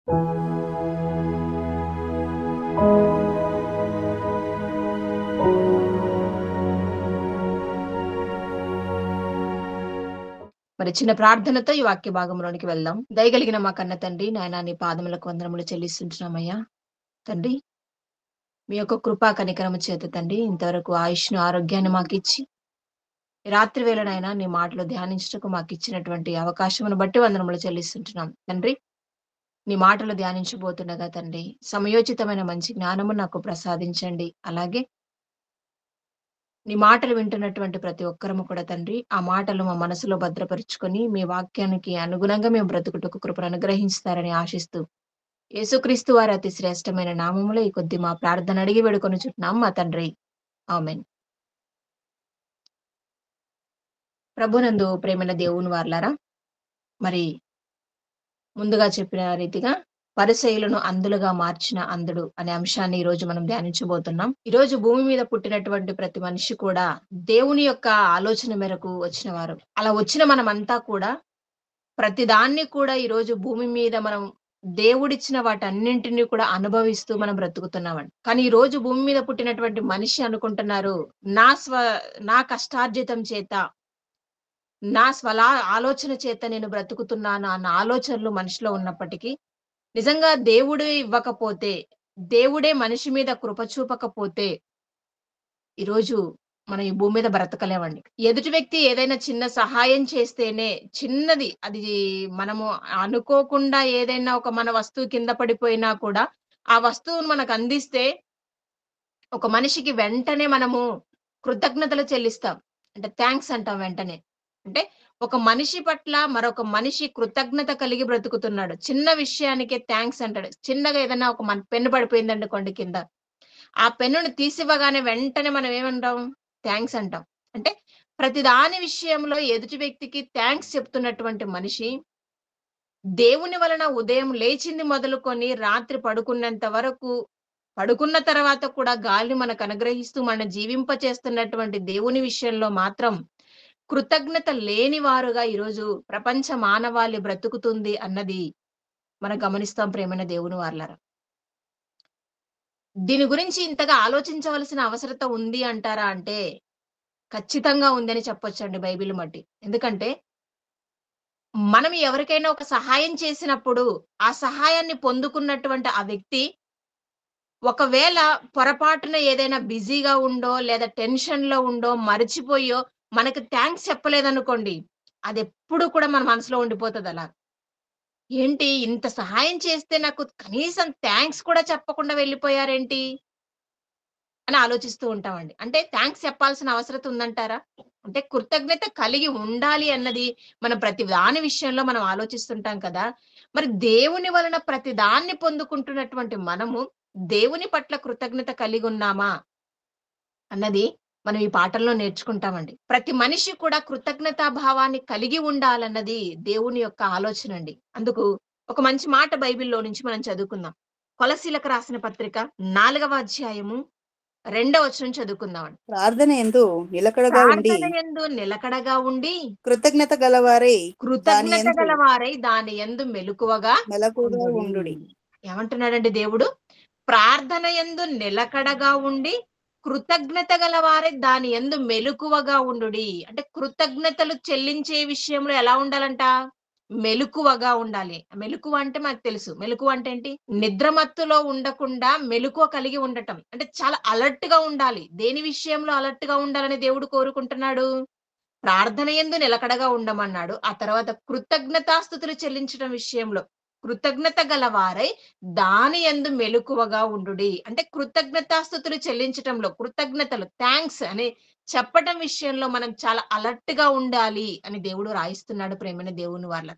మరి చిన్న ప్రార్థనతో ఈ వాక్య భాగంలోనికి వెళ్దాం. దయగలిగిన మా కన్న తండ్రి, నాయనా నీ పాదములకు వందనములు చెల్లిస్తుంటున్నామయ్యా. తండ్రి, మీ యొక్క కృపా కనికరము చేత తండ్రి ఇంతవరకు ఆయుష్ను, ఆరోగ్యాన్ని మాకిచ్చి, ఈ రాత్రి వేళనైనా నీ మాటలు ధ్యానించుటకు మాకిచ్చినటువంటి అవకాశమును బట్టి వందనములు చెల్లిస్తుంటున్నాం. తండ్రి, నీ మాటలు ధ్యానించబోతుండగా తండ్రి, సమయోచితమైన మంచి జ్ఞానము నాకు ప్రసాదించండి. అలాగే నీ మాటలు వింటున్నటువంటి ప్రతి ఒక్కరము కూడా తండ్రి, ఆ మాటలు మా మనసులో భద్రపరుచుకొని, మీ వాక్యానికి అనుగుణంగా మేము బ్రతుకుటకు కృపను అనుగ్రహిస్తారని ఆశిస్తూ, యేసుక్రీస్తు వారి అతి శ్రేష్టమైన నామములో ఈ కొద్ది మా ప్రార్థన అడిగి వేడుకొనుచున్నాం మా తండ్రి. ఆమేన్. ప్రభునందు ప్రేమైన దేవుని వారలారా, మరి ముందుగా చెప్పిన రీతిగా పరిసయ్యులను అంధులుగా మార్చిన అంధుడు అనే అంశాన్ని ఈ రోజు మనం ధ్యానించబోతున్నాం. ఈ రోజు భూమి మీద పుట్టినటువంటి ప్రతి మనిషి కూడా దేవుని యొక్క ఆలోచన మేరకు వచ్చిన వారు. అలా వచ్చిన మనమంతా కూడా ప్రతి దాన్ని కూడా ఈ రోజు భూమి మీద మనం దేవుడిచ్చిన వాటన్నింటిని కూడా అనుభవిస్తూ మనం బ్రతుకుతున్నామండి. కానీ ఈ రోజు భూమి మీద పుట్టినటువంటి మనిషి అనుకుంటున్నారు, నా స్వ నా కష్టార్జితం చేత, నా ఆలోచన చేత నేను బ్రతుకుతున్నాను అన్న ఆలోచనలు మనిషిలో ఉన్నప్పటికీ, నిజంగా దేవుడు ఇవ్వకపోతే, దేవుడే మనిషి మీద కృప చూపకపోతే, ఈరోజు మనం ఈ భూమి మీద బ్రతకలేమండి. ఎదుటి వ్యక్తి ఏదైనా చిన్న సహాయం చేస్తేనే, చిన్నది అది మనము అనుకోకుండా ఏదైనా ఒక మన వస్తువు కింద పడిపోయినా కూడా, ఆ వస్తువును మనకు అందిస్తే, ఒక మనిషికి వెంటనే మనము కృతజ్ఞతలు చెల్లిస్తాం. అంటే థాంక్స్ అంటాం వెంటనే. అంటే ఒక మనిషి పట్ల మరొక మనిషి కృతజ్ఞత కలిగి బ్రతుకుతున్నాడు. చిన్న విషయానికే థాంక్స్ అంటాడు. చిన్నగా ఏదైనా ఒక మన పెన్ను పడిపోయిందనుకోండి కింద. ఆ పెన్నుని తీసివ్వగానే వెంటనే మనం ఏమంటాం? థాంక్స్ అంటాం. అంటే ప్రతి దాని విషయంలో ఎదుటి వ్యక్తికి థాంక్స్ చెప్తున్నటువంటి మనిషి, దేవుని వలన ఉదయం లేచింది మొదలుకొని రాత్రి పడుకున్నంత వరకు, పడుకున్న తర్వాత కూడా గాలిని మనకు అనుగ్రహిస్తూ మనల్ని జీవింపచేస్తున్నటువంటి దేవుని విషయంలో మాత్రం కృతజ్ఞత లేని వారుగా ఈరోజు ప్రపంచ మానవాళి బ్రతుకుతుంది అన్నది మనం గమనిస్తాం ప్రేమైన దేవుని వారలారా. దీని గురించి ఇంతగా ఆలోచించవలసిన అవసరత ఉంది అంటారా అంటే, ఖచ్చితంగా ఉందని చెప్పొచ్చండి బైబిల్ మట్టి. ఎందుకంటే, మనం ఎవరికైనా ఒక సహాయం చేసినప్పుడు, ఆ సహాయాన్ని పొందుకున్నటువంటి ఆ వ్యక్తి, ఒకవేళ పొరపాటున ఏదైనా బిజీగా ఉండో, లేదా టెన్షన్‌లో ఉండో, మరిచిపోయో, మనకు థాంక్స్ చెప్పలేదనుకోండి, అదెప్పుడు కూడా మన మనసులో ఉండిపోతదలా. ఏంటి ఇంత సహాయం చేస్తే నాకు కనీసం థాంక్స్ కూడా చెప్పకుండా వెళ్ళిపోయారేంటి? అని ఆలోచిస్తూ ఉంటామండి. అంటే థాంక్స్ చెప్పాల్సిన అవసరత ఉందంటారా? అంటే కృతజ్ఞత కలిగి ఉండాలి అన్నది మనం ప్రతి దాని విషయంలో మనం ఆలోచిస్తుంటాం కదా! మరి దేవుని వలన ప్రతి దాన్ని పొందుకుంటున్నటువంటి మనము, దేవుని పట్ల కృతజ్ఞత కలిగున్నామా? అన్నది మనం ఈ పాఠంలో నేర్చుకుంటామండి. ప్రతి మనిషి కూడా కృతజ్ఞతా భావాన్ని కలిగి ఉండాలన్నది దేవుని యొక్క ఆలోచనండి. అందుకు ఒక మంచి మాట బైబిల్‌లో నుంచి మనం చదువుకుందాం. కొలస్సీలకు రాసిన పత్రిక 4వ అధ్యాయము 2వ వచనం చదువుకుందామండి. ప్రార్థన యందు నిలకడగా ఉండి ప్రార్థన యందు నిలకడగా ఉండి, కృతజ్ఞత గలవారై దాని కృతజ్ఞత యందు గలవారై దాని యందు మెలకువగా మెలకువగా ఉండుడి. ఉండుడి. ఏమంటున్నాడండి దేవుడు? ప్రార్థన యందు నిలకడగా ఉండి, కృతజ్ఞత గలవారై దాని యందు మెలకువగా ఉండుడి. అంటే కృతజ్ఞతలు చెల్లించే విషయంలో ఎలా ఉండాలంట? మెలకువగా ఉండాలి. మెలకువ అంటే మనకు తెలుసు. మెలకువ అంటే ఏంటి? నిద్రమత్తులో ఉండకుండా మెలకువ కలిగి ఉండటం. అంటే చాలా అలర్ట్‌గా ఉండాలి. దేని విషయంలో అలర్ట్‌గా ఉండాలని దేవుడు కోరుకుంటున్నాడు? ప్రార్థన యందు నిలకడగా ఉండమన్నాడు. ఆ తర్వాత కృతజ్ఞతాస్తుతులు చెల్లించడం విషయంలో, కృతజ్ఞత గలవారై దాని యందు మెలకువగా ఉండుడి. అంటే కృతజ్ఞతాస్తుతులు చెల్లించటంలో, కృతజ్ఞతలు థాంక్స్ అని చెప్పటం విషయంలో మనం చాలా అలర్ట్‌గా ఉండాలి అని దేవుడు రాయిస్తున్నాడు ప్రేమైన దేవుని వాళ్ళ.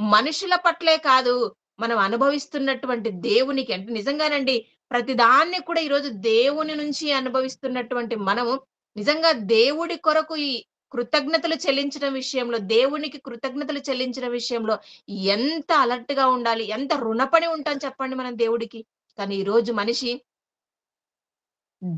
మనుషుల పట్లే కాదు, మనం అనుభవిస్తున్నటువంటి దేవునికి అంటే నిజంగానండి ప్రతి దాన్ని కూడా ఈరోజు దేవుని నుంచి అనుభవిస్తున్నటువంటి మనము, నిజంగా దేవుడి కొరకు ఈ కృతజ్ఞతలు చెల్లించడం విషయంలో, దేవునికి కృతజ్ఞతలు చెల్లించడం విషయంలో ఎంత అలర్ట్‌గా ఉండాలి, ఎంత రుణపడి ఉంటాం చెప్పండి మనం దేవుడికి. కానీ ఈరోజు మనిషి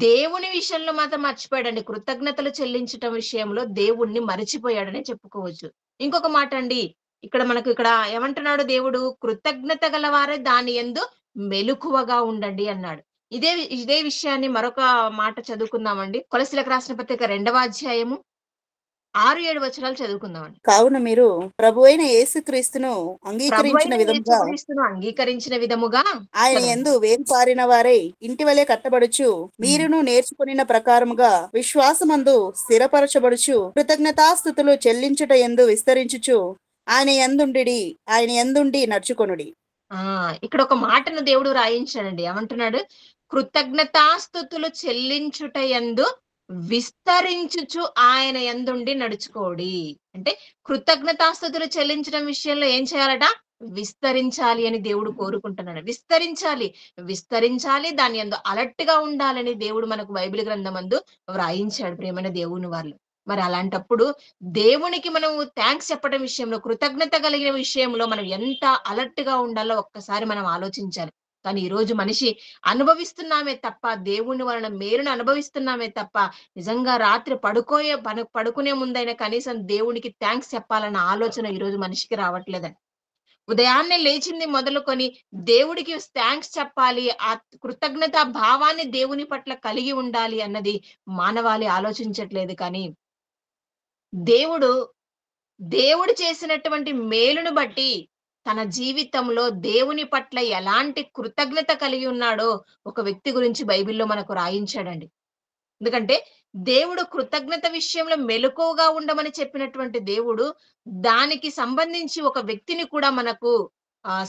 దేవుని విషయంలో మాత్రం మర్చిపోయాడండి. కృతజ్ఞతలు చెల్లించటం విషయంలో దేవుడిని మరిచిపోయాడనే చెప్పుకోవచ్చు. ఇంకొక మాటండి, ఇక్కడ మనకు ఇక్కడ ఏమంటున్నాడు దేవుడు? కృతజ్ఞత గలవారే దాని యందు మెలకువగా ఉండండి అన్నాడు. ఇదే విషయాన్ని మరొక మాట చదువుకుందామండి. కొలస్సీలకు రాసిన పత్రిక 2వ అధ్యాయము 6, 7 వచనాలు చదువుకుందామండి. కావున మీరు ప్రభువైన యేసుక్రీస్తును అంగీకరించిన ప్రభువైన విధముగా యేసుక్రీస్తును అంగీకరించిన విధముగా ఆయన చదవండి. యందు వేరుపారిన వారై ఇంటివలే కట్టబడుచు మీరును నేర్చుకొనిన ప్రకారముగా విశ్వాసమందు స్థిరపరచబడుచు కృతజ్ఞతాస్థుతులు చెల్లించుట యందు విస్తరించుచు ఆయన యందుండి నడుచుకొనుడి. ఆ! ఇక్కడ ఒక మాటను దేవుడు రాయించాడండి. ఏమంటున్నాడు? కృతజ్ఞతాస్తుతులు చెల్లించుట యందు విస్తరించుచు ఆయన యందుండి నడుచుకోడి. అంటే కృతజ్ఞతాస్తుతులు చెల్లించడం విషయంలో ఏం చేయాలట? విస్తరించాలి అని దేవుడు కోరుకుంటున్నాడు. విస్తరించాలి. విస్తరించాలి. దాని యందు అలర్ట్‌గా ఉండాలని దేవుడు మనకు బైబిల్ గ్రంథమందు వ్రాయించాడు ప్రియమైన దేవుని వాళ్ళు. మరి అలాంటప్పుడు దేవునికి మనము థాంక్స్ చెప్పడం విషయంలో, కృతజ్ఞత కలిగిన విషయంలో మనం ఎంత అలర్ట్‌గా ఉండాలో ఒక్కసారి మనం ఆలోచించాలి. కానీ ఈరోజు మనిషి అనుభవిస్తున్నామే తప్ప, దేవుని వలన మేలును అనుభవిస్తున్నామే తప్ప, నిజంగా రాత్రి పడుకునే ముందైనా కనీసం దేవునికి థాంక్స్ చెప్పాలన్న ఆలోచన ఈరోజు మనిషికి రావట్లేదండి. ఉదయాన్నే లేచింది మొదలుకొని దేవుడికి థాంక్స్ చెప్పాలి. ఆ కృతజ్ఞతా భావాన్ని దేవుని పట్ల కలిగి ఉండాలి అన్నది మానవాళి ఆలోచించట్లేదు కానీ, దేవుడు దేవుడు చేసినటువంటి మేలును బట్టి తన జీవితంలో దేవుని పట్ల ఎలాంటి కృతజ్ఞత కలిగి ఉన్నాడో ఒక వ్యక్తి గురించి బైబిల్‌లో మనకు రాయించాడండి. ఎందుకంటే దేవుడు కృతజ్ఞత విషయంలో మెలకువగా ఉండమని చెప్పినటువంటి దేవుడు, దానికి సంబంధించి ఒక వ్యక్తిని కూడా మనకు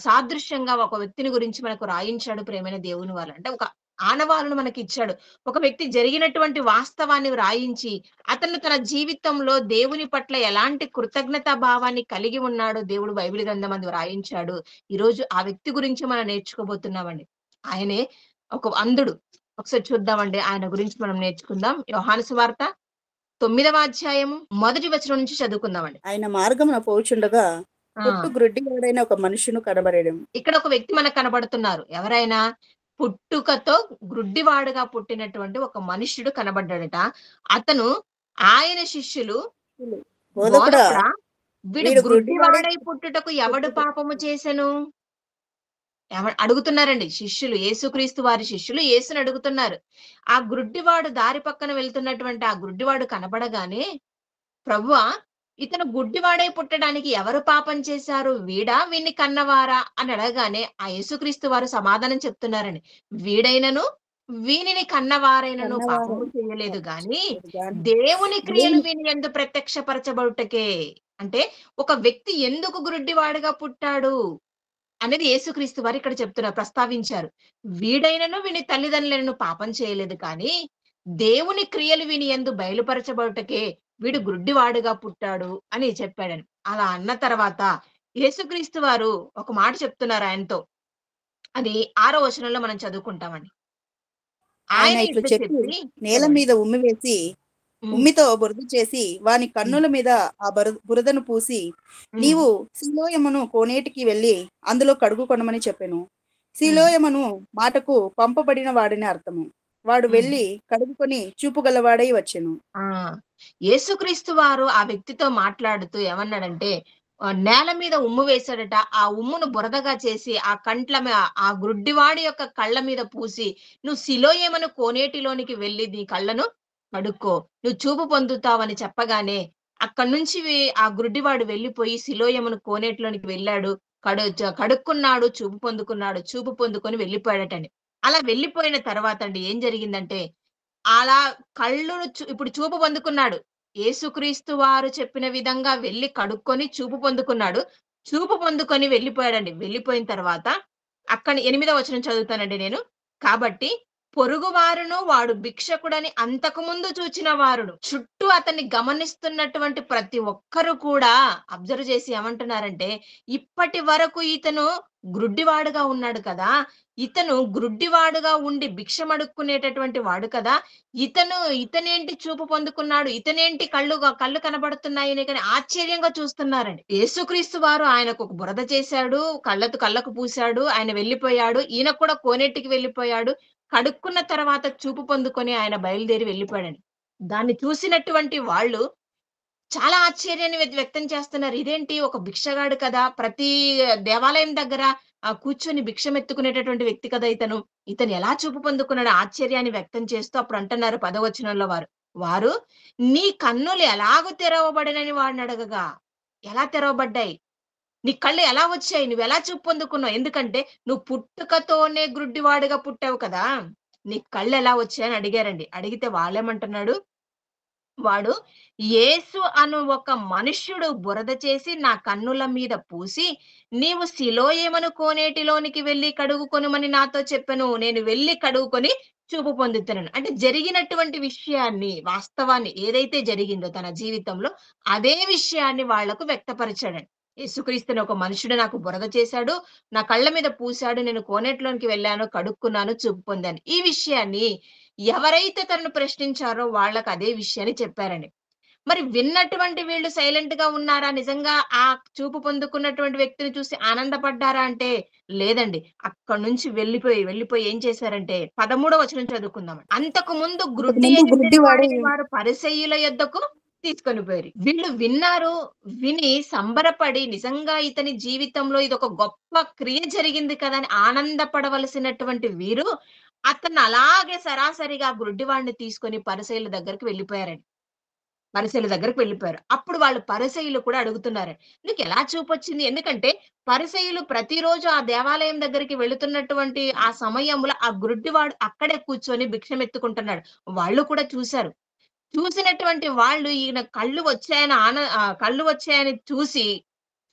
సాదృశ్యంగా ఒక వ్యక్తిని గురించి మనకు రాయించాడు ప్రియమైన దేవుని వాళ్ళు. అంటే ఒక ఆనవాలును మనకిచ్చాడు. ఒక వ్యక్తి జరిగినటువంటి వాస్తవాన్ని వ్రాయించి, అతను తన జీవితంలో దేవుని పట్ల ఎలాంటి కృతజ్ఞతా భావాన్ని కలిగి ఉన్నాడో దేవుడు బైబిల్ గ్రంథమందు వ్రాయించాడు. ఈరోజు ఆ వ్యక్తి గురించి మనం నేర్చుకోబోతున్నామండి. ఆయనే ఒక అంధుడు. ఒకసారి చూద్దామండి. ఆయన గురించి మనం నేర్చుకుందాం. యోహాను సువార్త 9వ అధ్యాయము మొదటి వచనం నుంచి చదువుకుందామండి. ఆయన మార్గమున పోవుచుండగా ఆ! పుట్టు గ్రుడ్డివాడైన ఒక మనుషును కనబడెను. ఇక్కడ ఒక వ్యక్తి మనకు కనబడుతున్నారు. ఎవరైనా? పుట్టుకతో గ్రుడ్డివాడుగా పుట్టినటువంటి ఒక మనుష్యుడు కనబడ్డాడట. అతను ఆయన శిష్యులు, బోధకుడా, బోధకుడా వీడు వీడు గ్రుడ్డివాడై గ్రుడ్డివాడై పుట్టుటకు ఎవడు పుట్టుట పాపము చేసెను? అడుగుతున్నారండి శిష్యులు. యేసుక్రీస్తు వారి శిష్యులు యేసుని అడుగుతున్నారు. ఆ గ్రుడ్డివాడు దారి పక్కన వెళ్తున్నటువంటి ఆ గ్రుడ్డివాడు కనపడగానే, ప్రభువా, ఇతను గుడ్డివాడై పుట్టడానికి ఎవరు పాపం చేశారు? వీడా? వీడిని కన్నవారా? అని అడగగానే ఆ యేసుక్రీస్తు వారు సమాధానం చెప్తున్నారండి. వీడైనను, వీనిని కన్నవారైనను కన్నవారు పాపము చేయలేదు గాని, గాని దేవుని క్రియలు దేవుని వీని యందు ప్రత్యక్షపరచబడుటకే. అంటే ఒక వ్యక్తి ఎందుకు గ్రుడ్డివాడుగా పుట్టాడు అనేది యేసుక్రీస్తు వారు ఇక్కడ చెప్తున్నారు, ప్రస్తావించారు. వీడైనను వీని తల్లిదండ్రులను పాపం చేయలేదు కానీ, దేవుని క్రియలు వీని యందు బయలుపరచబడుటకే వీడు గ్రుడ్డివాడుగా పుట్టాడు అని చెప్పాడని. అలా అన్న తర్వాత యేసుక్రీస్తు వారు ఒక మాట చెప్తున్నారు ఆయనతో. అది 6వ వచనంలో మనం చదువుకుంటామండి. ఆయన ఆయన ఇట్లు ఇట్లు చెప్పి చెప్పి నేల చదవండి. మీద వేసి హ్మ్. ఉమ్మితో బురద చేసి వాని హ్మ్. కన్నుల మీద ఆ బురదను పూసి హ్మ్. నీవు సిలోయమును కోనేటికి వెళ్ళి అందులో కడుగు కొనమని చెప్పెను. హ్మ్. సిలోయమును మాటకు పంపబడిన వాడిని అర్థము. వాడు హ్మ్. వెళ్ళి కడుగుకొని చూపు గలవాడై వచ్చెను. ఆ! యేసుక్రీస్తు వారు ఆ వ్యక్తితో మాట్లాడుతూ ఏమన్నాడంటే, నేల మీద ఉమ్ము వేశాడట. ఆ ఉమ్మును బురదగా చేసి ఆ గ్రుడ్డివాడి యొక్క కళ్ళ మీద పూసి, "నువ్వు సిలోయమను కోనేటిలోనికి వెళ్లి నీ కళ్ళను కడుక్కో. నువ్వు చూపు పొందుతావని" చెప్పగానే, అక్కడి నుంచి ఆ గ్రుడ్డివాడు వెళ్ళిపోయి సిలోయమును కోనేటిలోనికి వెళ్ళాడు. కడుక్కున్నాడు, చూపు పొందుకున్నాడు. చూపు పొందుకొని వెళ్ళిపోయాడటండి. అలా వెళ్ళిపోయిన తర్వాతండి ఏం జరిగిందంటే, అలా కళ్ళును ఇప్పుడు చూపు పొందుకున్నాడు. యేసుక్రీస్తు వారు చెప్పిన విధంగా వెళ్లి కడుక్కొని చూపు పొందుకున్నాడు. చూపు పొందుకొని వెళ్ళిపోయాడండి. వెళ్ళిపోయిన తర్వాత అక్కడ 8వ వచనం చదువుతానండి నేను. కాబట్టి పొరుగువారును వాడు భిక్షకుడని అంతకుముందు చూచిన వారును, చుట్టూ అతన్ని గమనిస్తున్నటువంటి ప్రతి ఒక్కరు కూడా అబ్జర్వ్ చేసి ఏమంటున్నారంటే, ఇప్పటి వరకు ఇతను గ్రుడ్డివాడుగా ఉన్నాడు కదా! ఇతను గ్రుడ్డివాడుగా ఉండి భిక్షమడుక్కునేటటువంటి వాడు కదా! ఇతనేంటి చూపు పొందుకున్నాడు? ఇతనేంటి కళ్ళు కనబడుతున్నాయని గాని ఆశ్చర్యంగా చూస్తున్నారండి. యేసుక్రీస్తు వారు ఆయనకొక బురద చేశాడు. కళ్ళకు పూసాడు. ఆయన వెళ్ళిపోయాడు. ఈయన కూడా కోనేటికి వెళ్ళిపోయాడు. కడుక్కున్న తర్వాత చూపు పొందుకొని ఆయన బయలుదేరి వెళ్ళిపోయాడండి. దాన్ని చూసినటువంటి వాళ్ళు చాలా ఆశ్చర్యాన్ని వ్యక్తం చేస్తున్నారు. ఇదేంటి ఒక భిక్షగాడు కదా! ప్రతి దేవాలయం దగ్గర కూర్చొని భిక్షమెత్తుకునేటటువంటి వ్యక్తి కదా ఇతను. ఇతను ఎలా చూపు పొందుకున్నాడు ఆశ్చర్యాన్ని వ్యక్తం చేస్తూ అప్పుడు అంటున్నారు 10వ వచనంలో వారు "నీ కన్నులు ఎలాగు తెరవబడినని" వాడినడగగా, ఎలా తెరవబడ్డాయి? నీ కళ్ళు ఎలా వచ్చాయి? నువ్వెలా చూపు పొందుకున్నావు? ఎందుకంటే నువ్వు పుట్టుకతోనే గుడ్డివాడిగా పుట్టావు కదా! నీ కళ్ళెలా వచ్చాయని అడిగారండి. అడిగితే వాళ్ళేమంటున్నాడు వాడు యేసు అను ఒక మనుష్యుడు బురద చేసి నా కన్నుల మీద పూసి, "నీవు సిలోయెమను కోనేటిలోనికి వెళ్లి కడుగుకొనుమని నాతో చెప్పెను. నేను వెళ్లి కడుగుకొని చూపు పొందుతున్నాను." అంటే జరిగినటువంటి విషయాన్ని, వాస్తవాన్ని ఏదైతే జరిగిందో తన జీవితంలో, అదే విషయాన్ని వాళ్ళకు వ్యక్తపరిచాడండి. యేసుక్రీస్తుని ఒక మనుషుడు నాకు బురద చేశాడు. నా కళ్ళ మీద పూసాడు. నేను కోనేటిలోనికి వెళ్ళాను, కడుక్కున్నాను, చూపు పొందాను. ఈ విషయాన్ని ఎవరైతే తనను ప్రశ్నించారో వాళ్ళకి అదే విషయాన్ని చెప్పారండి. మరి విన్నటువంటి వీళ్ళు సైలెంట్‌గా ఉన్నారా? నిజంగా ఆ చూపు పొందుకున్నటువంటి వ్యక్తిని చూసి ఆనందపడ్డారా అంటే లేదండి. అక్కడి నుంచి వెళ్ళిపోయి ఏం చేశారంటే 13వ వచనం చదువుకుందామండి. అంతకుముందు గ్రుడ్డి అంతకుముందు అయినటువంటి గుడ్డివాడు వాడిని వారు పరిసయ్యుల యొద్దకు తీసుకొని పోయిరి. వీళ్ళు విన్నారు. విని సంబరపడి నిజంగా ఇతని జీవితంలో ఇదొక గొప్ప క్రియ జరిగింది కదా! అని ఆనందపడవలసినటువంటి వీరు అతన్ని అలాగే సరాసరిగా ఆ గుడ్డివాడిని తీసుకొని పరిసయ్యుల దగ్గరికి వెళ్ళిపోయారండి. పరిసయ్యుల దగ్గరికి వెళ్ళిపోయారు. అప్పుడు వాళ్ళు పరిసయ్యులు కూడా అడుగుతున్నారు. "నీకెలా చూపొచ్చింది?" ఎందుకంటే పరిసయ్యులు ప్రతిరోజు ఆ దేవాలయం దగ్గరికి వెళుతున్నటువంటి ఆ సమయంలో ఆ గుడ్డివాడు అక్కడే కూర్చొని భిక్షమెత్తుకుంటున్నాడు. వాళ్ళు కూడా చూసారు. చూసినటువంటి వాళ్ళు ఈయన కళ్ళు వచ్చాయని చూసి,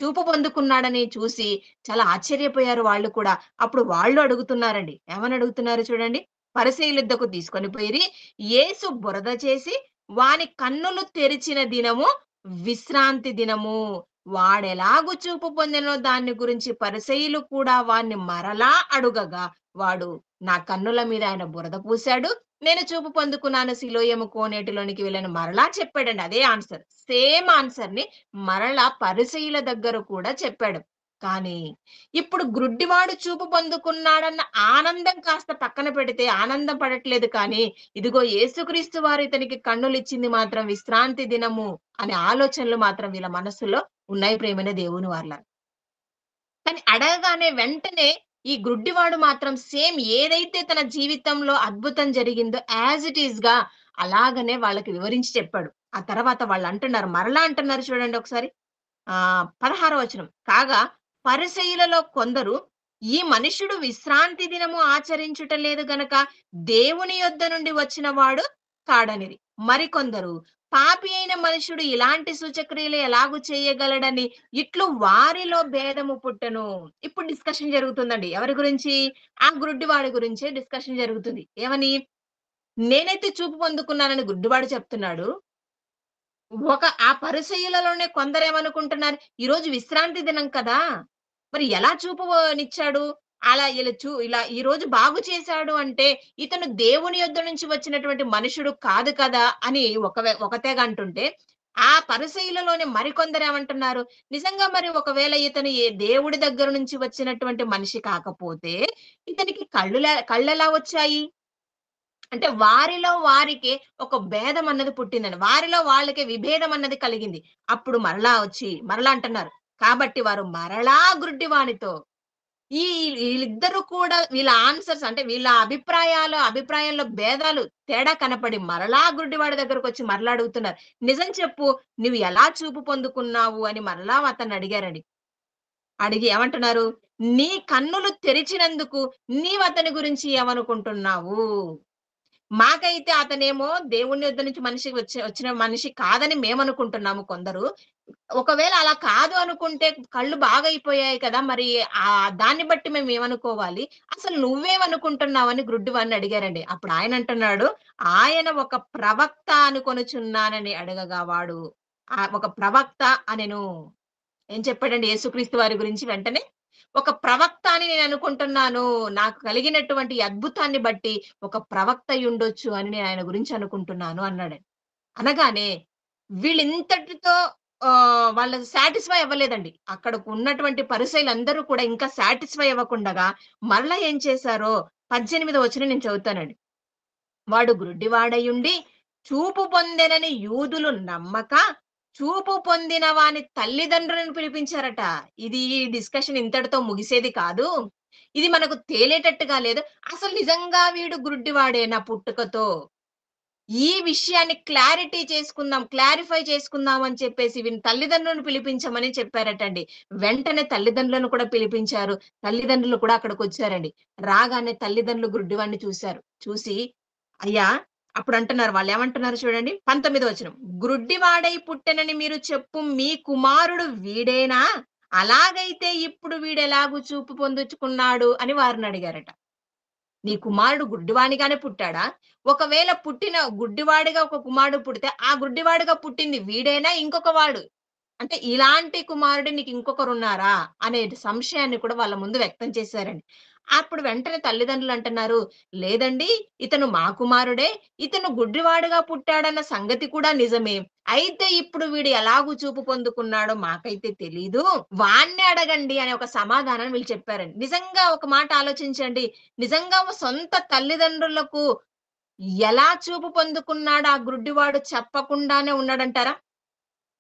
చూపు పొందుకున్నాడని చూసి చాలా ఆశ్చర్యపోయారు వాళ్ళు కూడా. అప్పుడు వాళ్ళు అడుగుతున్నారండి. ఏమని అడుగుతున్నారు చూడండి. పరిసయ్యులొద్దకు తీసుకొని పోయిరి. యేసు బురద చేసి వాని కన్నులు తెరిచిన దినము విశ్రాంతి దినము. వాడెలాగు చూపు పొందెనో దాన్ని గురించి పరిసయ్యులు కూడా వాన్ని మరలా అడుగగా, వాడు నా కన్నుల మీద ఆయన బురద పూసాడు. నేను చూపు పొందుకున్నాను. సిలోయము కోనేటిలోనికి వెళ్ళాను. మరలా చెప్పాడండి. అదే ఆన్సర్. సేమ్ ఆన్సర్‌ని మరలా పరిసయ్యుల దగ్గర కూడా చెప్పాడు. కానీ ఇప్పుడు గ్రుడ్డివాడు చూపు పొందుకున్నాడన్న ఆనందం కాస్త పక్కన పెడితే ఆనందం పడట్లేదు కానీ, ఇదిగో యేసుక్రీస్తు వారు ఇతనికి కన్నులిచ్చింది మాత్రం విశ్రాంతి దినము అనే ఆలోచనలు మాత్రం వీళ్ళ మనస్సులో ఉన్నాయి ప్రియమైన దేవుని వాళ్ళ. కానీ అడగగానే వెంటనే ఈ గ్రుడ్డివాడు మాత్రం సేమ్ ఏదైతే తన జీవితంలో అద్భుతం జరిగిందో యాజ్ ఇట్ ఈస్‌గా అలాగనే వాళ్ళకి వివరించి చెప్పాడు. ఆ తర్వాత వాళ్ళంటున్నారు మరలా అంటున్నారు చూడండి ఒకసారి. 16వ వచనం. కాగా పరిసయ్యులలో కొందరు ఈ మనుష్యుడు విశ్రాంతి దినము ఆచరించుట లేదు గనక దేవుని యొద్ద నుండి వచ్చిన వాడు కాడనిరి. మరికొందరు పాపి అయిన మనుషుడు ఇలాంటి సూచక్రియలు ఎలాగు చేయగలడని ఇట్లు వారిలో భేదము పుట్టెను. ఇప్పుడు డిస్కషన్ జరుగుతుందండి. ఎవరి గురించి? ఆ గుడ్డివాడి గురించే డిస్కషన్ జరుగుతుంది. ఏమని? నేనైతే చూపు పొందుకున్నానని గుడ్డివాడు చెప్తున్నాడు. ఆ పరిసయ్యులలోనే కొందరేమనుకుంటున్నారు, ఈరోజు విశ్రాంతి దినం కదా! మరి ఎలా చూపునిచ్చాడు? అలా ఇలా ఈరోజు బాగు చేశాడు అంటే, ఇతను దేవుని యొద్ద నుంచి వచ్చినటువంటి మనుషుడు కాదు కదా! అని ఒక తెగ అంటుంటే, ఆ పరిసయ్యులలోనే మరికొందరేమంటున్నారు, నిజంగా మరి ఒకవేళ ఇతను దేవుడి దగ్గర నుంచి వచ్చినటువంటి మనిషి కాకపోతే, ఇతనికి కళ్ళెలా వచ్చాయి? అంటే వారిలో వారికే ఒక భేదం అన్నది పుట్టిందండి. వారిలో వాళ్ళకే విభేదం అన్నది కలిగింది. అప్పుడు మరలా అంటున్నారు. కాబట్టి వారు మరలా గ్రుడ్డివానితో ఈ ఈళ్ళిద్దరూ కూడా వీళ్ళ ఆన్సర్స్ అంటే వీళ్ళ అభిప్రాయాల్లో భేదాలు తేడా కనపడి మరలా గుడ్డివాడి దగ్గరకొచ్చి మరలా అడుగుతున్నారు. "నిజం చెప్పు నువ్వు ఎలా చూపు పొందుకున్నావు?" అని మరలా అతన్నడిగారండి. అడిగి ఏమంటున్నారు? "నీ కన్నులు తెరిచినందుకు నీవతని గురించి ఏమనుకుంటున్నావు?" మాకైతే అతనేమో దేవుని యొద్ద నుంచి వచ్చిన మనిషి కాదని మేమనుకుంటున్నాము కొందరు. ఒకవేళ అలా కాదు అనుకుంటే కళ్ళు బాగయిపోయాయి కదా! మరి దాన్ని బట్టి మేమేమనుకోవాలి? అసలు నువ్వేమనుకుంటున్నావని గ్రుడ్డివాడిని అడిగారండి. అప్పుడు ఆయనంటున్నాడు, ఆయన ఒక ప్రవక్త అనుకొనుచున్నానని అడగగా వాడు ఒక ప్రవక్త అనెను. ఏం చెప్పాడండి యేసుక్రీస్తు వారి గురించి వెంటనే? ఒక ప్రవక్త అని నేననుకుంటున్నాను. నాకు కలిగినటువంటి ఈ అద్భుతాన్ని బట్టి ఒక ప్రవక్త అయ్యుండొచ్చు అని నేను ఆయన గురించి అనుకుంటున్నాను అన్నాడండి. అనగానే వీళ్ళింతటితో వాళ్ళు సాటిస్ఫై అవ్వలేదండి. అక్కడకున్నటువంటి పరిసయులందరూ కూడా ఇంకా సాటిస్ఫై అవ్వకుండగా మరలా ఏం చేశారో 18వ వచనం నేను చదువుతానండి. వాడు గ్రుడ్డివాడయుండి చూపు పొందెనని యూదులు నమ్మక చూపు పొందిన వాని తల్లిదండ్రులను పిలిపించారట. ఇది ఈ డిస్కషన్ ఇంతటితో ముగిసేది కాదు. ఇది మనకు తేలేటట్టుగా లేదు. అసలు నిజంగా వీడు గుడ్డివాడేనా పుట్టుకతో? ఈ విషయాన్ని క్లారిఫై చేసుకుందాం అని చెప్పేసి వీని తల్లిదండ్రులను పిలిపించమని చెప్పారటండి. వెంటనే తల్లిదండ్రులను కూడా పిలిపించారు. తల్లిదండ్రులు కూడా అక్కడికొచ్చారండి. రాగానే తల్లిదండ్రులు గుడ్డివాడిని చూసారు. చూసి, "అయ్యా" అప్పుడంటున్నారు వాళ్ళేమంటున్నారు చూడండి 19 వచనం. "గ్రుడ్డివాడై పుట్టెనని మీరు చెప్పు మీ కుమారుడు వీడేనా? అలాగైతే ఇప్పుడు వీడెలాగు చూపు పొందుచుకున్నాడు" అని వారినడిగారట. నీ కుమారుడు గుడ్డివానిగానే పుట్టాడా? ఒకవేళ పుట్టిన గుడ్డివాడిగా ఒక కుమారుడు పుడితే, ఆ గుడ్డివాడిగా పుట్టింది వీడేనా ఇంకొక వాడు? అంటే ఇలాంటి కుమారుడు నీకు ఇంకొకరున్నారా? అనే సంశయాన్ని కూడా వాళ్ళ ముందు వ్యక్తం చేశారండి. అప్పుడు వెంటనే తల్లిదండ్రులు అంటున్నారు, "లేదండి ఇతను మా కుమారుడే. ఇతను గుడ్డివాడుగా పుట్టాడన్న సంగతి కూడా నిజమే. అయితే ఇప్పుడు వీడు ఎలాగు చూపు పొందుకున్నాడో మాకైతే తెలీదు. వాన్నే అడగండి" అనే ఒక సమాధానం వీళ్ళు చెప్పారండి. నిజంగా ఒక మాట ఆలోచించండి. నిజంగా సొంత తల్లిదండ్రులకు ఎలా చూపు పొందుకున్నాడో ఆ గుడ్డివాడు చెప్పకుండానే ఉన్నాడంటారా?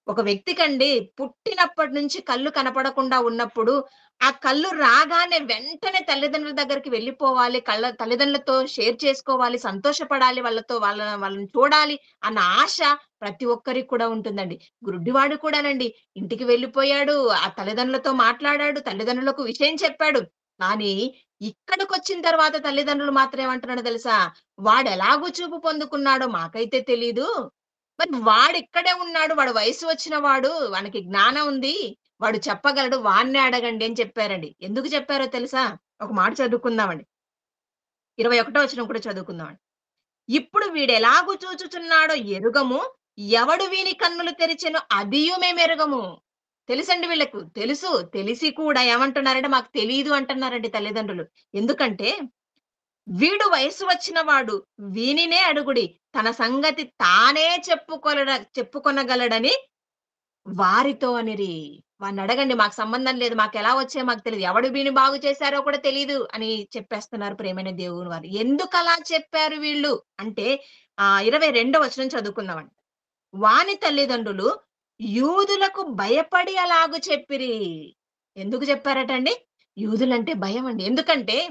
ఒక వ్యక్తికండి పుట్టినప్పటి నుంచి కళ్ళు కనపడకుండా ఉన్నప్పుడు, ఆ కళ్ళు రాగానే వెంటనే తల్లిదండ్రుల దగ్గరికి వెళ్ళిపోవాలి. తల్లిదండ్రులతో షేర్ చేసుకోవాలి, సంతోషపడాలి, వాళ్ళని చూడాలి అన్న ఆశ ప్రతి ఒక్కరికి కూడా ఉంటుందండి. గుడ్డివాడు కూడానండి ఇంటికి వెళ్ళిపోయాడు. ఆ తల్లిదండ్రులతో మాట్లాడాడు. తల్లిదండ్రులకు విషయం చెప్పాడు. కానీ ఇక్కడికొచ్చిన తర్వాత తల్లిదండ్రులు మాత్రం ఏమంటున్నాడో తెలుసా? వాడెలాగో చూపు పొందుకున్నాడో మాకైతే తెలీదు. మరి వాడిక్కడే ఉన్నాడు. వాడు వయసు వచ్చిన వాడు. వానికి జ్ఞానం ఉంది. వాడు చెప్పగలడు. వాన్నే అడగండి అని చెప్పారండి. ఎందుకు చెప్పారో తెలుసా? ఒక మాట చదువుకుందామండి. 21 వచనం కూడా చదువుకుందామండి. ఇప్పుడు వీడెలాగు చూచుచున్నాడో ఎరుగము. ఎవడు వీని కన్నులు తెరిచెనో అదియు మేమెరుగము. తెలుసండి వీళ్ళకు. తెలుసు. తెలిసి కూడా ఏమంటున్నారంటే మాకు తెలీదు అంటున్నారండి తల్లిదండ్రులు. ఎందుకంటే వీడు వయస్సు వచ్చిన వాడు. వీనినే అడుగుడి. తన సంగతి తానే చెప్పుకొనగలడని వారితో అనిరి. వాడినడగండి మాకు సంబంధం లేదు. మాకెలా వచ్చాయో మాకు తెలీదు. ఎవడు వీడిని బాగు చేశారో కూడా తెలీదు అని చెప్పేస్తున్నారు ప్రియమైన దేవుని వారు. ఎందుకలా చెప్పారు వీళ్ళు అంటే 22 వచనం చదువుకుందామండి. వాని తల్లిదండ్రులు యూదులకు భయపడి అలాగు చెప్పిరి. ఎందుకు చెప్పారటండి? యూదులంటే భయమండి. ఎందుకంటే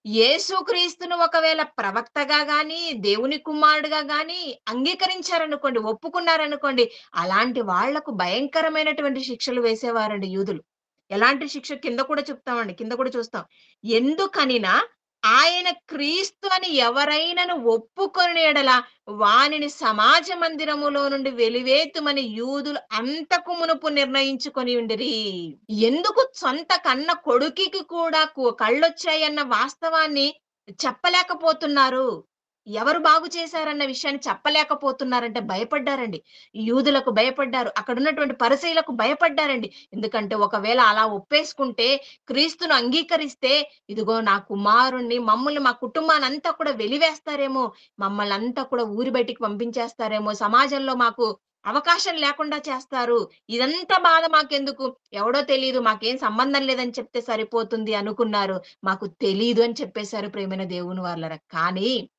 యేసుక్రీస్తును ఒకవేళ ప్రవక్తగా గాని, దేవుని కుమారుడుగా గాని అంగీకరించారనుకోండి, ఒప్పుకున్నారనుకోండి, అలాంటి వాళ్లకు భయంకరమైనటువంటి శిక్షలు వేసేవారండి యూదులు. ఎలాంటి శిక్ష కింద కూడా చెప్తామండి. కింద కూడా చూస్తాం. ఎందుకనినా ఆయన క్రీస్తు అని ఎవరైనను ఒప్పుకొనిన యెడల వానిని సమాజ మందిరములో నుండి వెలివేతుమని యూదులు అంతకు మునుపు నిర్ణయించుకొని ఉండిరి. ఎందుకు సొంత కన్న కొడుకుకి కూడా కళ్ళొచ్చాయన్న వాస్తవాన్ని చెప్పలేకపోతున్నారు? ఎవరు బాగు చేశారన్న విషయాన్ని చెప్పలేకపోతున్నారంటే భయపడ్డారండి. యూదులకు భయపడ్డారు. అక్కడున్నటువంటి పరిసయ్యులకు భయపడ్డారండి. ఎందుకంటే ఒకవేళ అలా ఒప్పేసుకుంటే, క్రీస్తును అంగీకరిస్తే, ఇదిగో నా కుమారుణ్ణి మమ్మల్ని మా కుటుంబాన్నంతా కూడా వెలివేస్తారేమో, మమ్మల్నంతా కూడా ఊరి బయటికి పంపించేస్తారేమో, సమాజంలో మాకు అవకాశం లేకుండా చేస్తారు. ఇదంతా బాధ మాకెందుకు? ఎవడో తెలీదు. మాకేం సంబంధం లేదని చెప్తే సరిపోతుంది అనుకున్నారు. మాకు తెలీదు అని చెప్పేసారు ప్రియమైన దేవుని వాళ్ళరా. కానీ